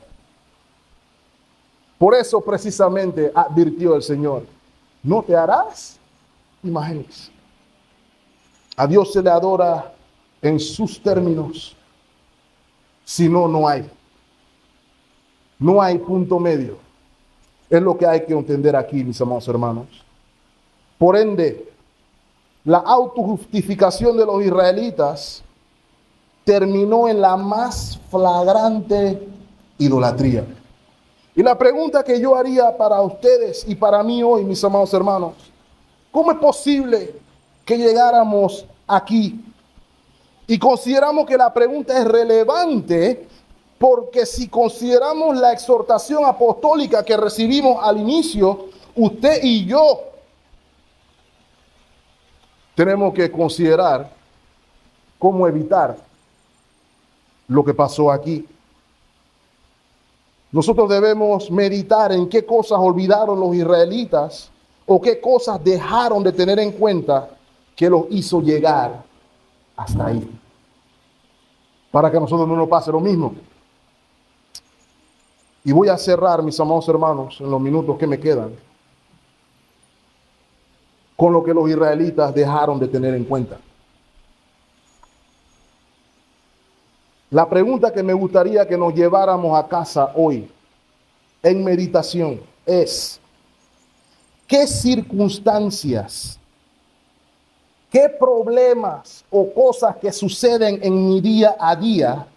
A: Por eso precisamente advirtió el Señor: no te harás imágenes. A Dios se le adora en sus términos. Si no, no hay. No hay punto medio. Es lo que hay que entender aquí, mis amados hermanos. Por ende, la autojustificación de los israelitas terminó en la más flagrante idolatría. Y la pregunta que yo haría para ustedes y para mí hoy, mis amados hermanos: ¿cómo es posible que llegáramos aquí? Y consideramos que la pregunta es relevante, porque si consideramos la exhortación apostólica que recibimos al inicio, usted y yo tenemos que considerar cómo evitar lo que pasó aquí. Nosotros debemos meditar en qué cosas olvidaron los israelitas o qué cosas dejaron de tener en cuenta que los hizo llegar hasta ahí. Para que a nosotros no nos pase lo mismo. Y voy a cerrar, mis amados hermanos, en los minutos que me quedan, con lo que los israelitas dejaron de tener en cuenta. La pregunta que me gustaría que nos lleváramos a casa hoy, en meditación, es: ¿qué circunstancias, qué problemas o cosas que suceden en mi día a día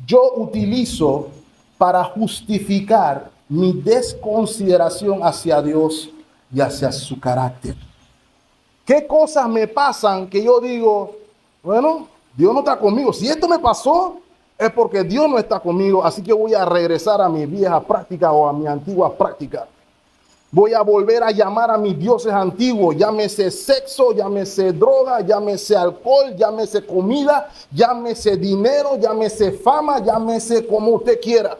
A: yo utilizo para justificar mi desconsideración hacia Dios y hacia su carácter? ¿Qué cosas me pasan que yo digo, bueno, Dios no está conmigo? Si esto me pasó, es porque Dios no está conmigo, así que voy a regresar a mi vieja práctica o a mi antigua práctica. Voy a volver a llamar a mis dioses antiguos, llámese sexo, llámese droga, llámese alcohol, llámese comida, llámese dinero, llámese fama, llámese como usted quiera.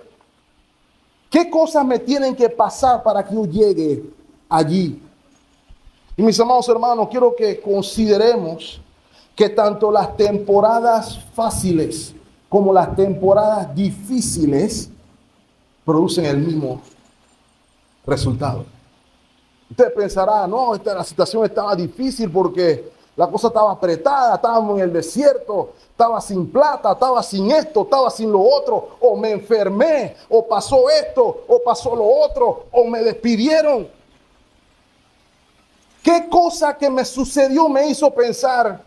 A: ¿Qué cosas me tienen que pasar para que yo llegue allí? Y mis amados hermanos, quiero que consideremos que tanto las temporadas fáciles como las temporadas difíciles producen el mismo resultado. Usted pensará, no, la situación estaba difícil porque la cosa estaba apretada, estábamos en el desierto, estaba sin plata, estaba sin esto, estaba sin lo otro, o me enfermé, o pasó esto, o pasó lo otro, o me despidieron. ¿Qué cosa que me sucedió me hizo pensar,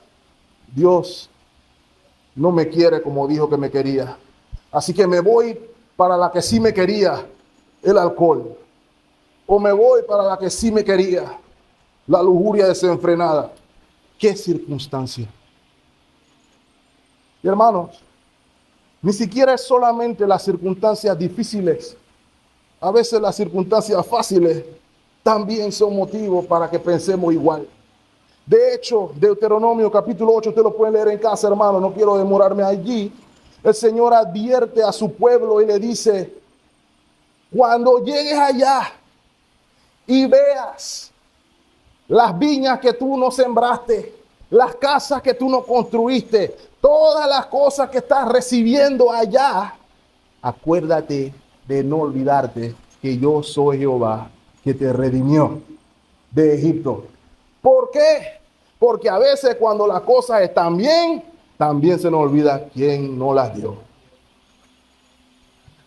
A: Dios no me quiere como dijo que me quería? Así que me voy para la que sí me quería, el alcohol. O me voy para la que sí me quería, la lujuria desenfrenada. ¿Qué circunstancia? Y hermanos, ni siquiera es solamente las circunstancias difíciles. A veces las circunstancias fáciles también son motivos para que pensemos igual. De hecho, Deuteronomio capítulo 8, usted lo puede leer en casa, hermano, no quiero demorarme allí. El Señor advierte a su pueblo y le dice: cuando llegues allá y veas las viñas que tú no sembraste, las casas que tú no construiste, todas las cosas que estás recibiendo allá, acuérdate de no olvidarte que yo soy Jehová, que te redimió de Egipto. ¿Por qué? Porque a veces cuando las cosas están bien, también se nos olvida quién nos las dio.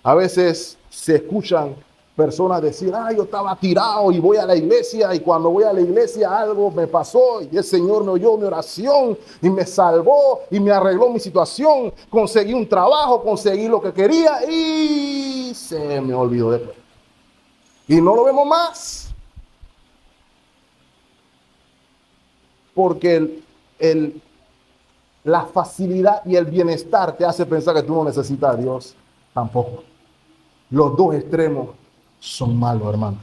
A: A veces se escuchan personas decir, yo estaba tirado y voy a la iglesia, y cuando voy a la iglesia algo me pasó y el Señor me oyó mi oración y me salvó y me arregló mi situación, conseguí un trabajo, conseguí lo que quería y se me olvidó después. Y no lo vemos más. Porque la facilidad y el bienestar te hace pensar que tú no necesitas a Dios tampoco. Los dos extremos son malos, hermano.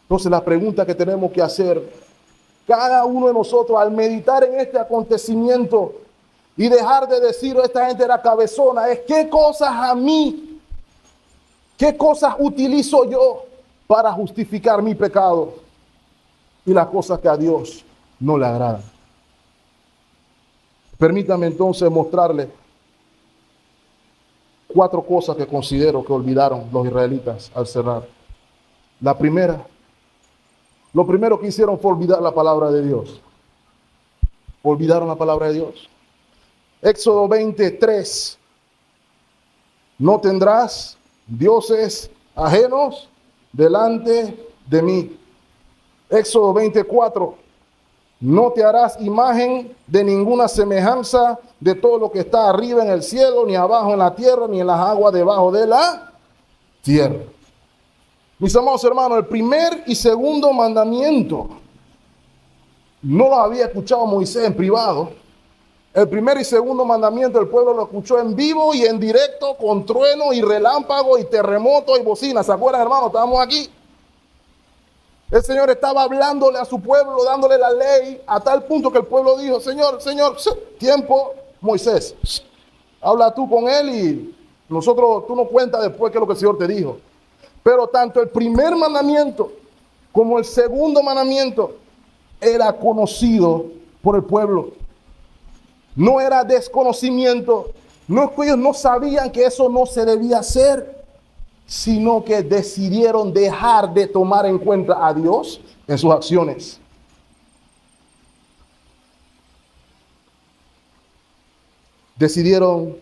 A: Entonces la pregunta que tenemos que hacer, cada uno de nosotros, al meditar en este acontecimiento y dejar de decir esta gente era cabezona, es qué cosas a mí, qué cosas utilizo yo para justificar mi pecado y las cosas que a Dios no le agradan. Permítame entonces mostrarle 4 cosas que considero que olvidaron los israelitas al cerrar. La primera, lo primero que hicieron fue olvidar la palabra de Dios. Olvidaron la palabra de Dios. Éxodo 23. No tendrás dioses ajenos delante de mí. Éxodo 24. No te harás imagen de ninguna semejanza de todo lo que está arriba en el cielo, ni abajo en la tierra, ni en las aguas debajo de la tierra. Mis amados hermanos, el primer y segundo mandamiento no lo había escuchado Moisés en privado. El primer y segundo mandamiento el pueblo lo escuchó en vivo y en directo, con trueno y relámpago y terremoto y bocina. ¿Se acuerdan, hermanos? Estábamos aquí. El Señor estaba hablándole a su pueblo, dándole la ley, a tal punto que el pueblo dijo, Señor, tiempo, Moisés, habla tú con él y tú nos cuentas después qué es lo que el Señor te dijo. Pero tanto el primer mandamiento como el segundo mandamiento era conocido por el pueblo. No era desconocimiento. No es que ellos no sabían que eso no se debía hacer, sino que decidieron dejar de tomar en cuenta a Dios en sus acciones. Decidieron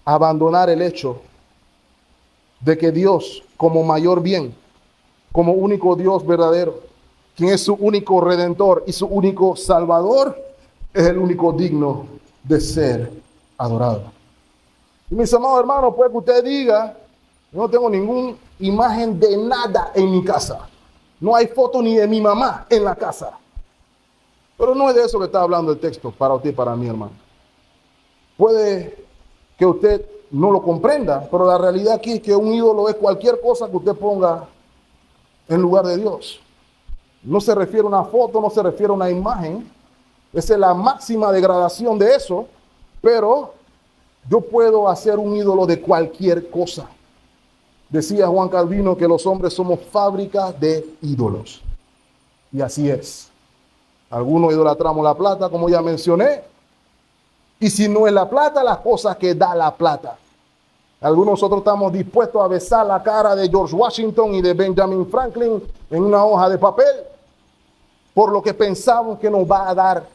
A: abandonar el hecho de que Dios, como mayor bien, como único Dios verdadero, quien es su único redentor y su único salvador, es el único digno de ser adorado. Y mis amados hermanos, puede que usted diga, yo no tengo ninguna imagen de nada en mi casa. No hay foto ni de mi mamá en la casa. Pero no es de eso que está hablando el texto para usted y para mí, hermano. Puede que usted no lo comprenda, pero la realidad aquí es que un ídolo es cualquier cosa que usted ponga en lugar de Dios. No se refiere a una foto, no se refiere a una imagen. Esa es la máxima degradación de eso, pero yo puedo hacer un ídolo de cualquier cosa. Decía Juan Calvino que los hombres somos fábrica de ídolos. Y así es. Algunos idolatramos la plata, como ya mencioné. Y si no es la plata, las cosas que da la plata. Algunos nosotros estamos dispuestos a besar la cara de George Washington y de Benjamin Franklin en una hoja de papel por lo que pensamos que nos va a dar.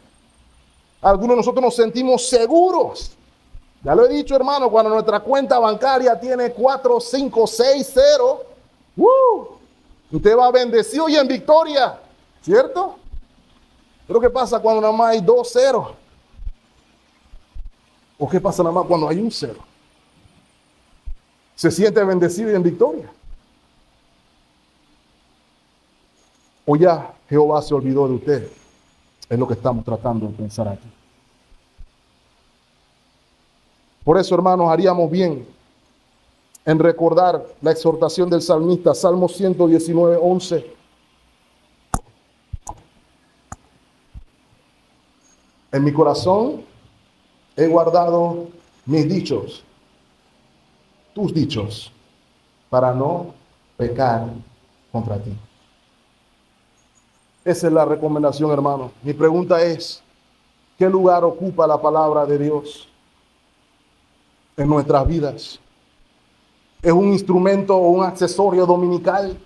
A: Algunos de nosotros nos sentimos seguros. Ya lo he dicho, hermano, cuando nuestra cuenta bancaria tiene 4, 5, 6, 0, usted va bendecido y en victoria, ¿cierto? Pero ¿qué pasa cuando nada más hay 2 ceros? ¿O qué pasa nada más cuando hay un 0? ¿Se siente bendecido y en victoria? ¿O ya Jehová se olvidó de usted? Es lo que estamos tratando de pensar aquí. Por eso, hermanos, haríamos bien en recordar la exhortación del salmista, Salmo 119, 11. En mi corazón he guardado mis dichos, tus dichos, para no pecar contra ti. Esa es la recomendación, hermano. Mi pregunta es, ¿qué lugar ocupa la palabra de Dios en nuestras vidas? ¿Es un instrumento o un accesorio dominical?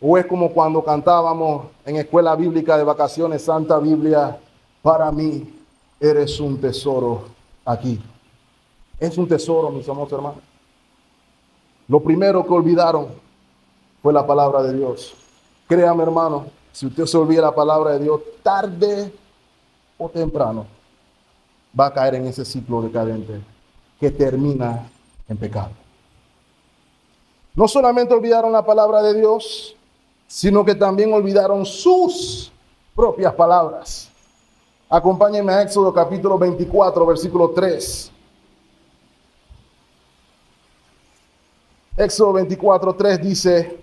A: ¿O es como cuando cantábamos en escuela bíblica de vacaciones, Santa Biblia, para mí eres un tesoro aquí? Es un tesoro, mis amados hermanos. Lo primero que olvidaron fue la palabra de Dios. Créame, hermano, si usted se olvida la palabra de Dios, tarde o temprano, va a caer en ese ciclo decadente que termina en pecado. No solamente olvidaron la palabra de Dios, sino que también olvidaron sus propias palabras. Acompáñenme a Éxodo capítulo 24, versículo 3. Éxodo 24, 3 dice: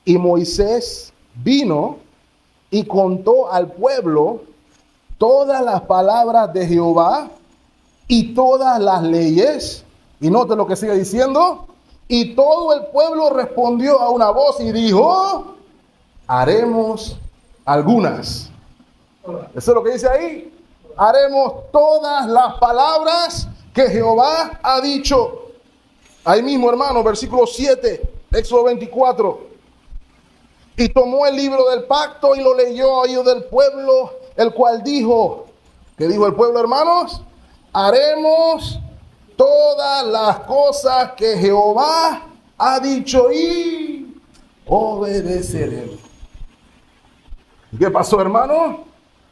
A: y Moisés vino y contó al pueblo todas las palabras de Jehová y todas las leyes. Y note lo que sigue diciendo. Y todo el pueblo respondió a una voz y dijo: haremos algunas. Eso es lo que dice ahí. Haremos todas las palabras que Jehová ha dicho. Ahí mismo, hermano, versículo 7, Éxodo 24. Y tomó el libro del pacto y lo leyó a oídos del pueblo, el cual dijo, ¿qué dijo el pueblo, hermanos? Haremos todas las cosas que Jehová ha dicho y obedeceremos. ¿Qué pasó, hermano?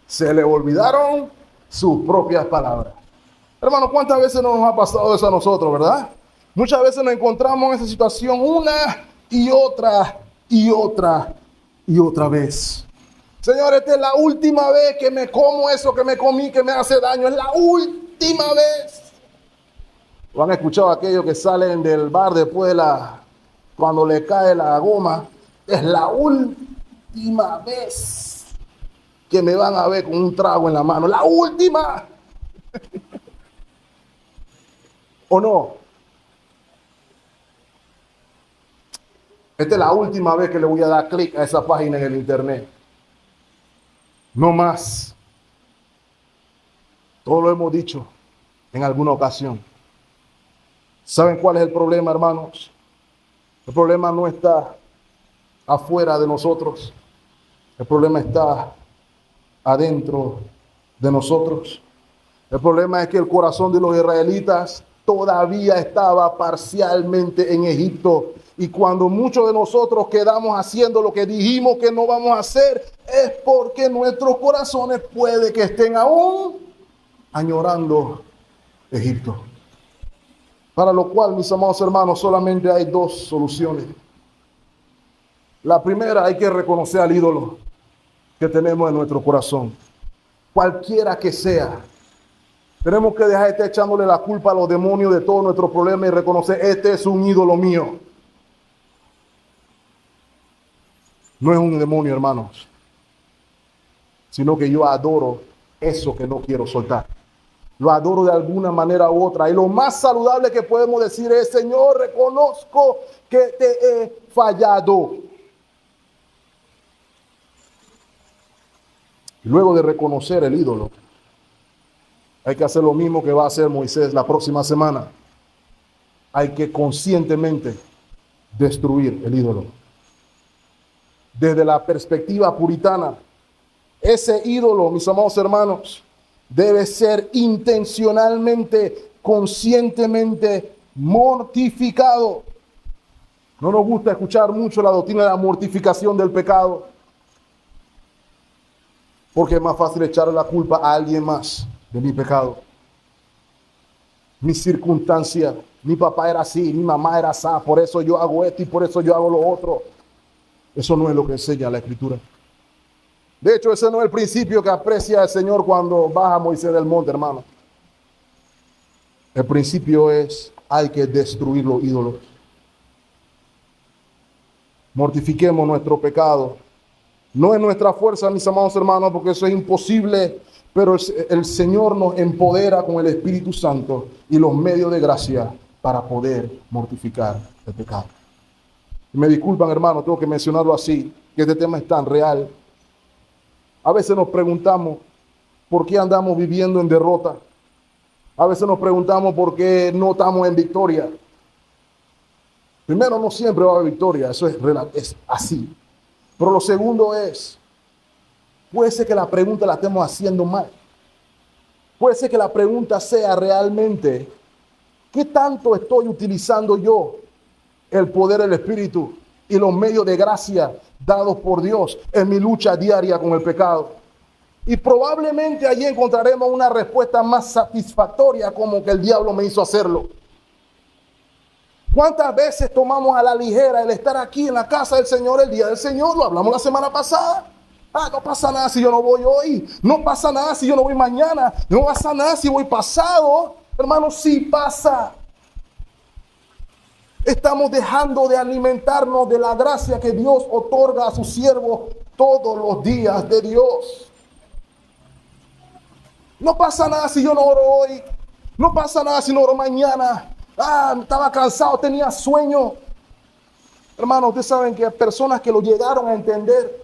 A: Se le olvidaron sus propias palabras. Hermano, ¿cuántas veces nos ha pasado eso a nosotros, verdad? Muchas veces nos encontramos en esa situación una y otra y otra y otra vez. Señor, esta es la última vez que me como eso que me comí, que me hace daño. Es la última vez. ¿O han escuchado aquellos que salen del bar después de cuando le cae la goma? Es la última vez que me van a ver con un trago en la mano. La última. ¿O no? Esta es la última vez que le voy a dar clic a esa página en el internet. No más. Todo lo hemos dicho en alguna ocasión. ¿Saben cuál es el problema, hermanos? El problema no está afuera de nosotros. El problema está adentro de nosotros. El problema es que el corazón de los israelitas todavía estaba parcialmente en Egipto. Y cuando muchos de nosotros quedamos haciendo lo que dijimos que no vamos a hacer, es porque nuestros corazones puede que estén aún añorando Egipto. Para lo cual, mis amados hermanos, solamente hay dos soluciones. La primera, hay que reconocer al ídolo que tenemos en nuestro corazón, cualquiera que sea. Tenemos que dejar de estar echándole la culpa a los demonios de todos nuestros problemas y reconocer, este es un ídolo mío. No es un demonio, hermanos, sino que yo adoro eso que no quiero soltar. Lo adoro de alguna manera u otra. Y lo más saludable que podemos decir es, Señor, reconozco que te he fallado. Y luego de reconocer el ídolo, hay que hacer lo mismo que va a hacer Moisés la próxima semana. Hay que conscientemente destruir el ídolo. Desde la perspectiva puritana, ese ídolo, mis amados hermanos, debe ser intencionalmente, conscientemente mortificado. No nos gusta escuchar mucho la doctrina de la mortificación del pecado, porque es más fácil echarle la culpa a alguien más de mi pecado. Mi circunstancia, mi papá era así, mi mamá era así, por eso yo hago esto y por eso yo hago lo otro. Eso no es lo que enseña la Escritura. De hecho, ese no es el principio que aprecia el Señor cuando baja Moisés del monte, hermano. El principio es, hay que destruir los ídolos. Mortifiquemos nuestro pecado. No es nuestra fuerza, mis amados hermanos, porque eso es imposible, pero el Señor nos empodera con el Espíritu Santo y los medios de gracia para poder mortificar el pecado. Y me disculpan, hermano, tengo que mencionarlo así, que este tema es tan real. A veces nos preguntamos por qué andamos viviendo en derrota. A veces nos preguntamos por qué no estamos en victoria. Primero, no siempre va a haber victoria, eso es así. Pero lo segundo es, puede ser que la pregunta la estemos haciendo mal. Puede ser que la pregunta sea realmente, ¿qué tanto estoy utilizando yo el poder del Espíritu y los medios de gracia dados por Dios en mi lucha diaria con el pecado? Y probablemente allí encontraremos una respuesta más satisfactoria, como que el diablo me hizo hacerlo. ¿Cuántas veces tomamos a la ligera el estar aquí en la casa del Señor el día del Señor? Lo hablamos la semana pasada. No pasa nada si yo no voy hoy. No pasa nada si yo no voy mañana. No pasa nada si voy pasado. Hermanos, sí pasa. Estamos dejando de alimentarnos de la gracia que Dios otorga a sus siervos todos los días de Dios. No pasa nada si yo no oro hoy. No pasa nada si no oro mañana. Estaba cansado, tenía sueño. Hermanos, ustedes saben que hay personas que lo llegaron a entender.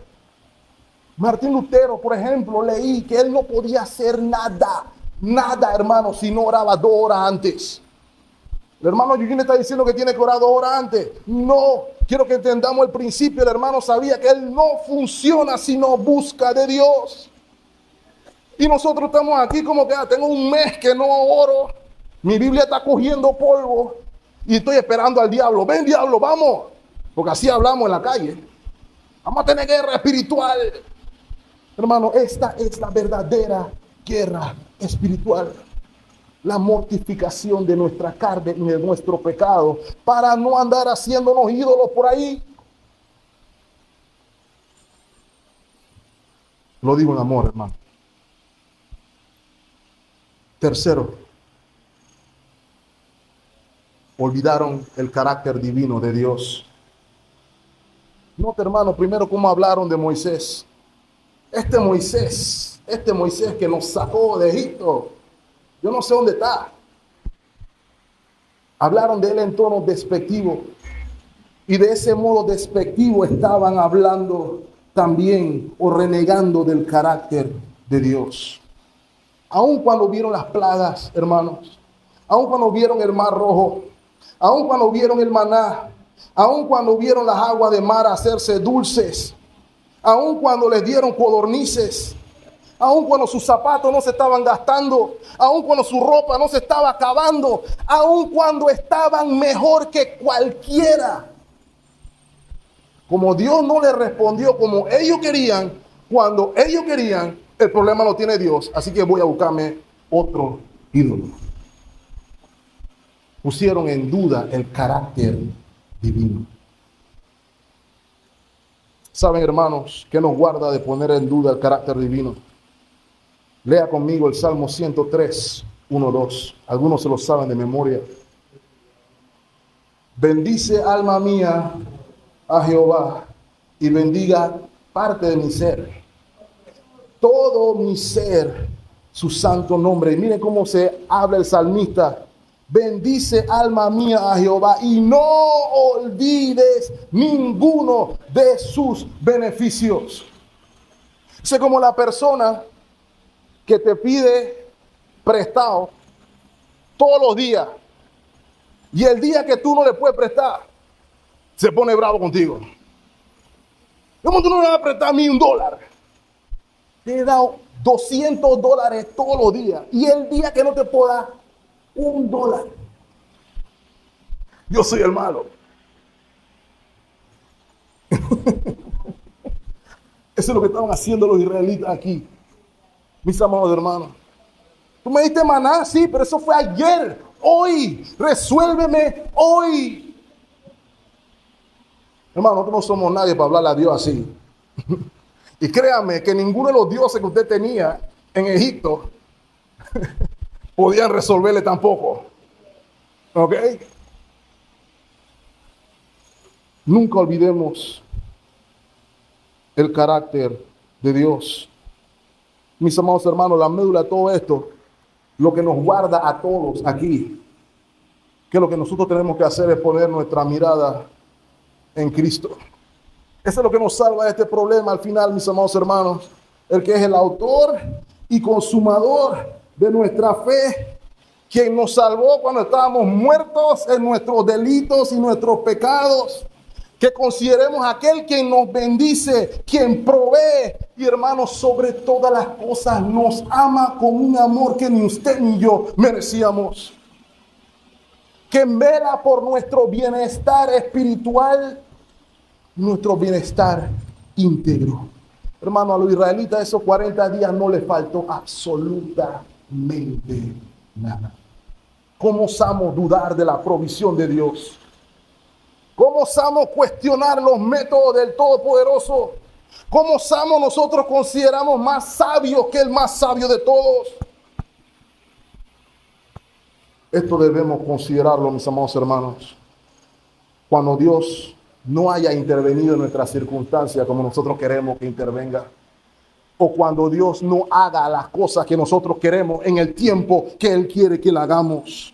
A: Martín Lutero, por ejemplo, leí que él no podía hacer nada, hermano, si no oraba 2 horas antes. El hermano Eugene está diciendo que tiene que orar 2 horas antes. No, quiero que entendamos el principio. El hermano sabía que él no funciona si no busca de Dios. Y nosotros estamos aquí como que tengo un mes que no oro. Mi Biblia está cogiendo polvo y estoy esperando al diablo. Ven, diablo, vamos. Porque así hablamos en la calle. Vamos a tener guerra espiritual. Hermano, esta es la verdadera guerra espiritual. La mortificación de nuestra carne y de nuestro pecado para no andar haciéndonos ídolos por ahí. Lo digo en amor, hermano. Tercero, olvidaron el carácter divino de Dios. Nota, hermano, primero cómo hablaron de Moisés. Este Moisés que nos sacó de Egipto, yo no sé dónde está. Hablaron de él en tono despectivo. Y de ese modo despectivo estaban hablando también o renegando del carácter de Dios. Aun cuando vieron las plagas, hermanos, aun cuando vieron el mar rojo, aun cuando vieron el maná, aun cuando vieron las aguas de mar hacerse dulces, aun cuando les dieron codornices, aun cuando sus zapatos no se estaban gastando, aun cuando su ropa no se estaba acabando, aun cuando estaban mejor que cualquiera. Como Dios no les respondió como ellos querían, cuando ellos querían, el problema lo tiene Dios, así que voy a buscarme otro ídolo. Pusieron en duda el carácter divino. ¿Saben, hermanos, qué nos guarda de poner en duda el carácter divino? Lea conmigo el Salmo 103, 1, 2. Algunos se lo saben de memoria. Bendice, alma mía, a Jehová, y bendiga parte de mi ser. Todo mi ser, su santo nombre. Y miren cómo se habla el salmista. Bendice, alma mía, a Jehová, y no olvides ninguno de sus beneficios. Es como la persona que te pide prestado todos los días, y el día que tú no le puedes prestar, se pone bravo contigo. ¿Cómo tú no me vas a prestar a mí $1? Te he dado $200 todos los días, y el día que no te puedo dar $1, yo soy el malo. Eso es lo que estaban haciendo los israelitas aquí, mis amados hermanos. Tú me diste maná, sí, pero eso fue ayer. Hoy, resuélveme hoy. Hermano, nosotros no somos nadie para hablarle a Dios así. Y créanme que ninguno de los dioses que usted tenía en Egipto podían resolverle tampoco. ¿Ok? Nunca olvidemos el carácter de Dios. Mis amados hermanos, la médula de todo esto, lo que nos guarda a todos aquí, que lo que nosotros tenemos que hacer es poner nuestra mirada en Cristo. Eso es lo que nos salva de este problema al final, mis amados hermanos. El que es el autor y consumador de nuestra fe, quien nos salvó cuando estábamos muertos en nuestros delitos y nuestros pecados. Que consideremos a aquel quien nos bendice, quien provee y, hermanos, sobre todas las cosas nos ama con un amor que ni usted ni yo merecíamos. Que vela por nuestro bienestar espiritual, nuestro bienestar íntegro. Hermano, a los israelitas esos 40 días no les faltó absolutamente nada. ¿Cómo osamos dudar de la provisión de Dios? ¿Cómo osamos cuestionar los métodos del Todopoderoso? ¿Cómo osamos nosotros consideramos más sabios que el más sabio de todos? Esto debemos considerarlo, mis amados hermanos. Cuando Dios no haya intervenido en nuestras circunstancias como nosotros queremos que intervenga, o cuando Dios no haga las cosas que nosotros queremos en el tiempo que Él quiere que la hagamos.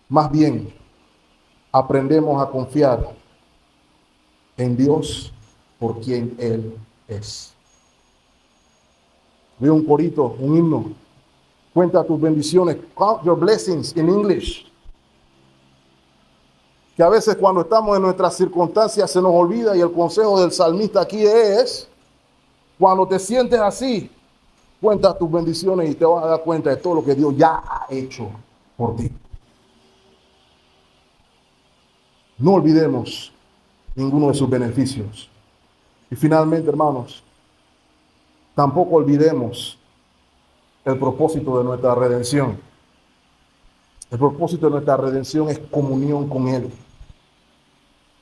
A: Más bien, aprendemos a confiar en Dios por quien Él es. Veo un corito, un himno. Cuenta tus bendiciones. Count your blessings in English. Que a veces cuando estamos en nuestras circunstancias se nos olvida, y el consejo del salmista aquí es: cuando te sientes así, cuenta tus bendiciones y te vas a dar cuenta de todo lo que Dios ya ha hecho por ti. No olvidemos ninguno de sus beneficios. Y finalmente, hermanos, tampoco olvidemos el propósito de nuestra redención. El propósito de nuestra redención es comunión con Él.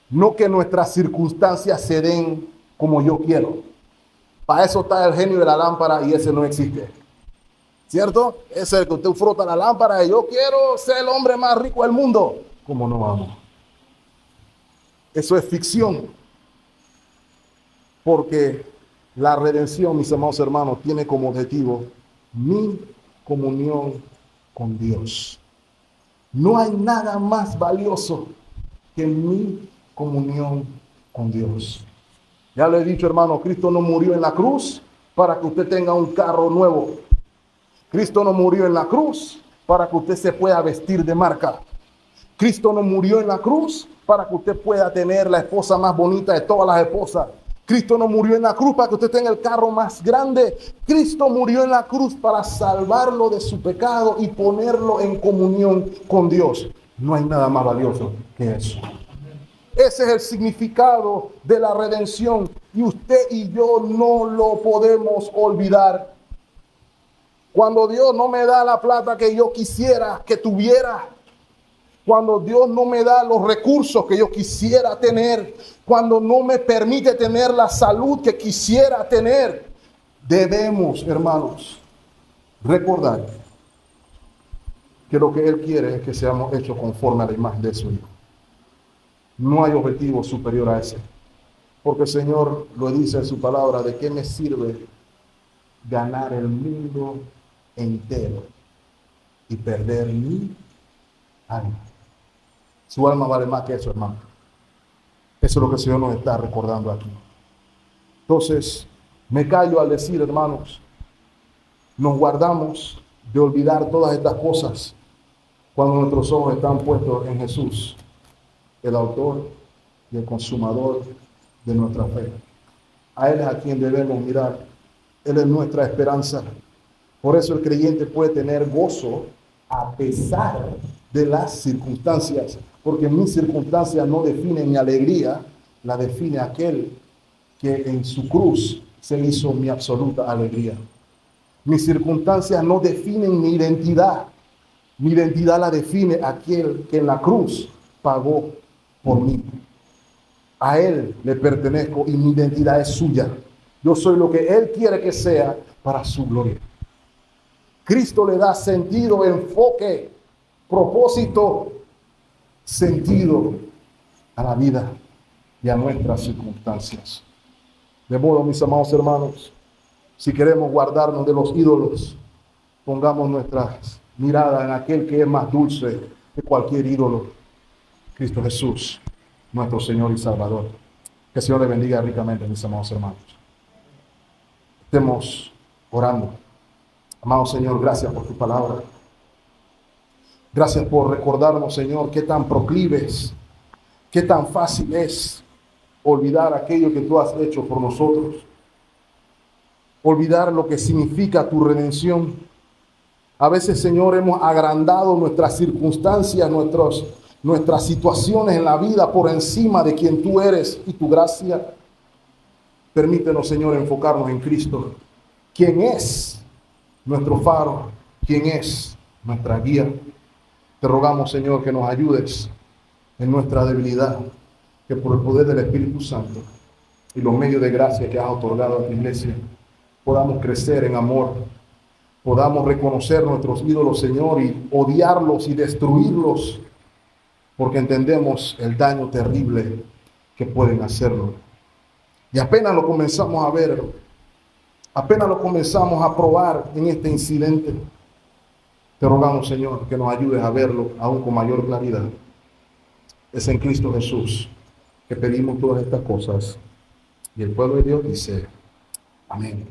A: No que nuestras circunstancias se den como yo quiero. Para eso está el genio de la lámpara, y ese no existe. ¿Cierto? Ese es el que usted frota la lámpara y yo quiero ser el hombre más rico del mundo. ¿Cómo no vamos? Eso es ficción. Porque la redención, mis amados hermanos, tiene como objetivo mi comunión con Dios. No hay nada más valioso que mi comunión con Dios. Ya lo he dicho, hermano, Cristo no murió en la cruz para que usted tenga un carro nuevo. Cristo no murió en la cruz para que usted se pueda vestir de marca. Cristo no murió en la cruz para que usted pueda tener la esposa más bonita de todas las esposas. Cristo no murió en la cruz para que usted tenga el carro más grande. Cristo murió en la cruz para salvarlo de su pecado y ponerlo en comunión con Dios. No hay nada más valioso que eso. Ese es el significado de la redención y usted y yo no lo podemos olvidar. Cuando Dios no me da la plata que yo quisiera que tuviera, cuando Dios no me da los recursos que yo quisiera tener, cuando no me permite tener la salud que quisiera tener, debemos, hermanos, recordar que lo que Él quiere es que seamos hechos conforme a la imagen de su Hijo. No hay objetivo superior a ese, porque el Señor lo dice en su palabra: ¿de qué me sirve ganar el mundo entero y perder mi alma? Su alma vale más que eso, hermano. Eso es lo que el Señor nos está recordando aquí. Entonces, me callo al decir, hermanos, nos guardamos de olvidar todas estas cosas cuando nuestros ojos están puestos en Jesús, el autor y el consumador de nuestra fe. A Él es a quien debemos mirar. Él es nuestra esperanza. Por eso el creyente puede tener gozo a pesar de las circunstancias, porque mis circunstancias no definen mi alegría, la define aquel que en su cruz se hizo mi absoluta alegría. Mis circunstancias no definen mi identidad la define aquel que en la cruz pagó por mí. A Él le pertenezco y mi identidad es suya. Yo soy lo que Él quiere que sea para su gloria. Cristo le da sentido, enfoque, propósito, sentido a la vida y a nuestras circunstancias. De modo, mis amados hermanos, si queremos guardarnos de los ídolos, pongamos nuestras miradas en aquel que es más dulce que cualquier ídolo, Cristo Jesús, nuestro Señor y Salvador. Que el Señor le bendiga ricamente, mis amados hermanos. Estemos orando. Amado Señor, gracias por tu palabra. Gracias por recordarnos, Señor, qué tan proclives, qué tan fácil es olvidar aquello que tú has hecho por nosotros. Olvidar lo que significa tu redención. A veces, Señor, hemos agrandado nuestras circunstancias, nuestras situaciones en la vida por encima de quien tú eres y tu gracia. Permítenos, Señor, enfocarnos en Cristo, quien es nuestro faro, quien es nuestra guía. Te rogamos, Señor, que nos ayudes en nuestra debilidad, que por el poder del Espíritu Santo y los medios de gracia que has otorgado a tu iglesia, podamos crecer en amor, podamos reconocer nuestros ídolos, Señor, y odiarlos y destruirlos, porque entendemos el daño terrible que pueden hacerlo. Y apenas lo comenzamos a ver, apenas lo comenzamos a probar en este incidente, te rogamos, Señor, que nos ayudes a verlo aún con mayor claridad. Es en Cristo Jesús que pedimos todas estas cosas. Y el pueblo de Dios dice, amén.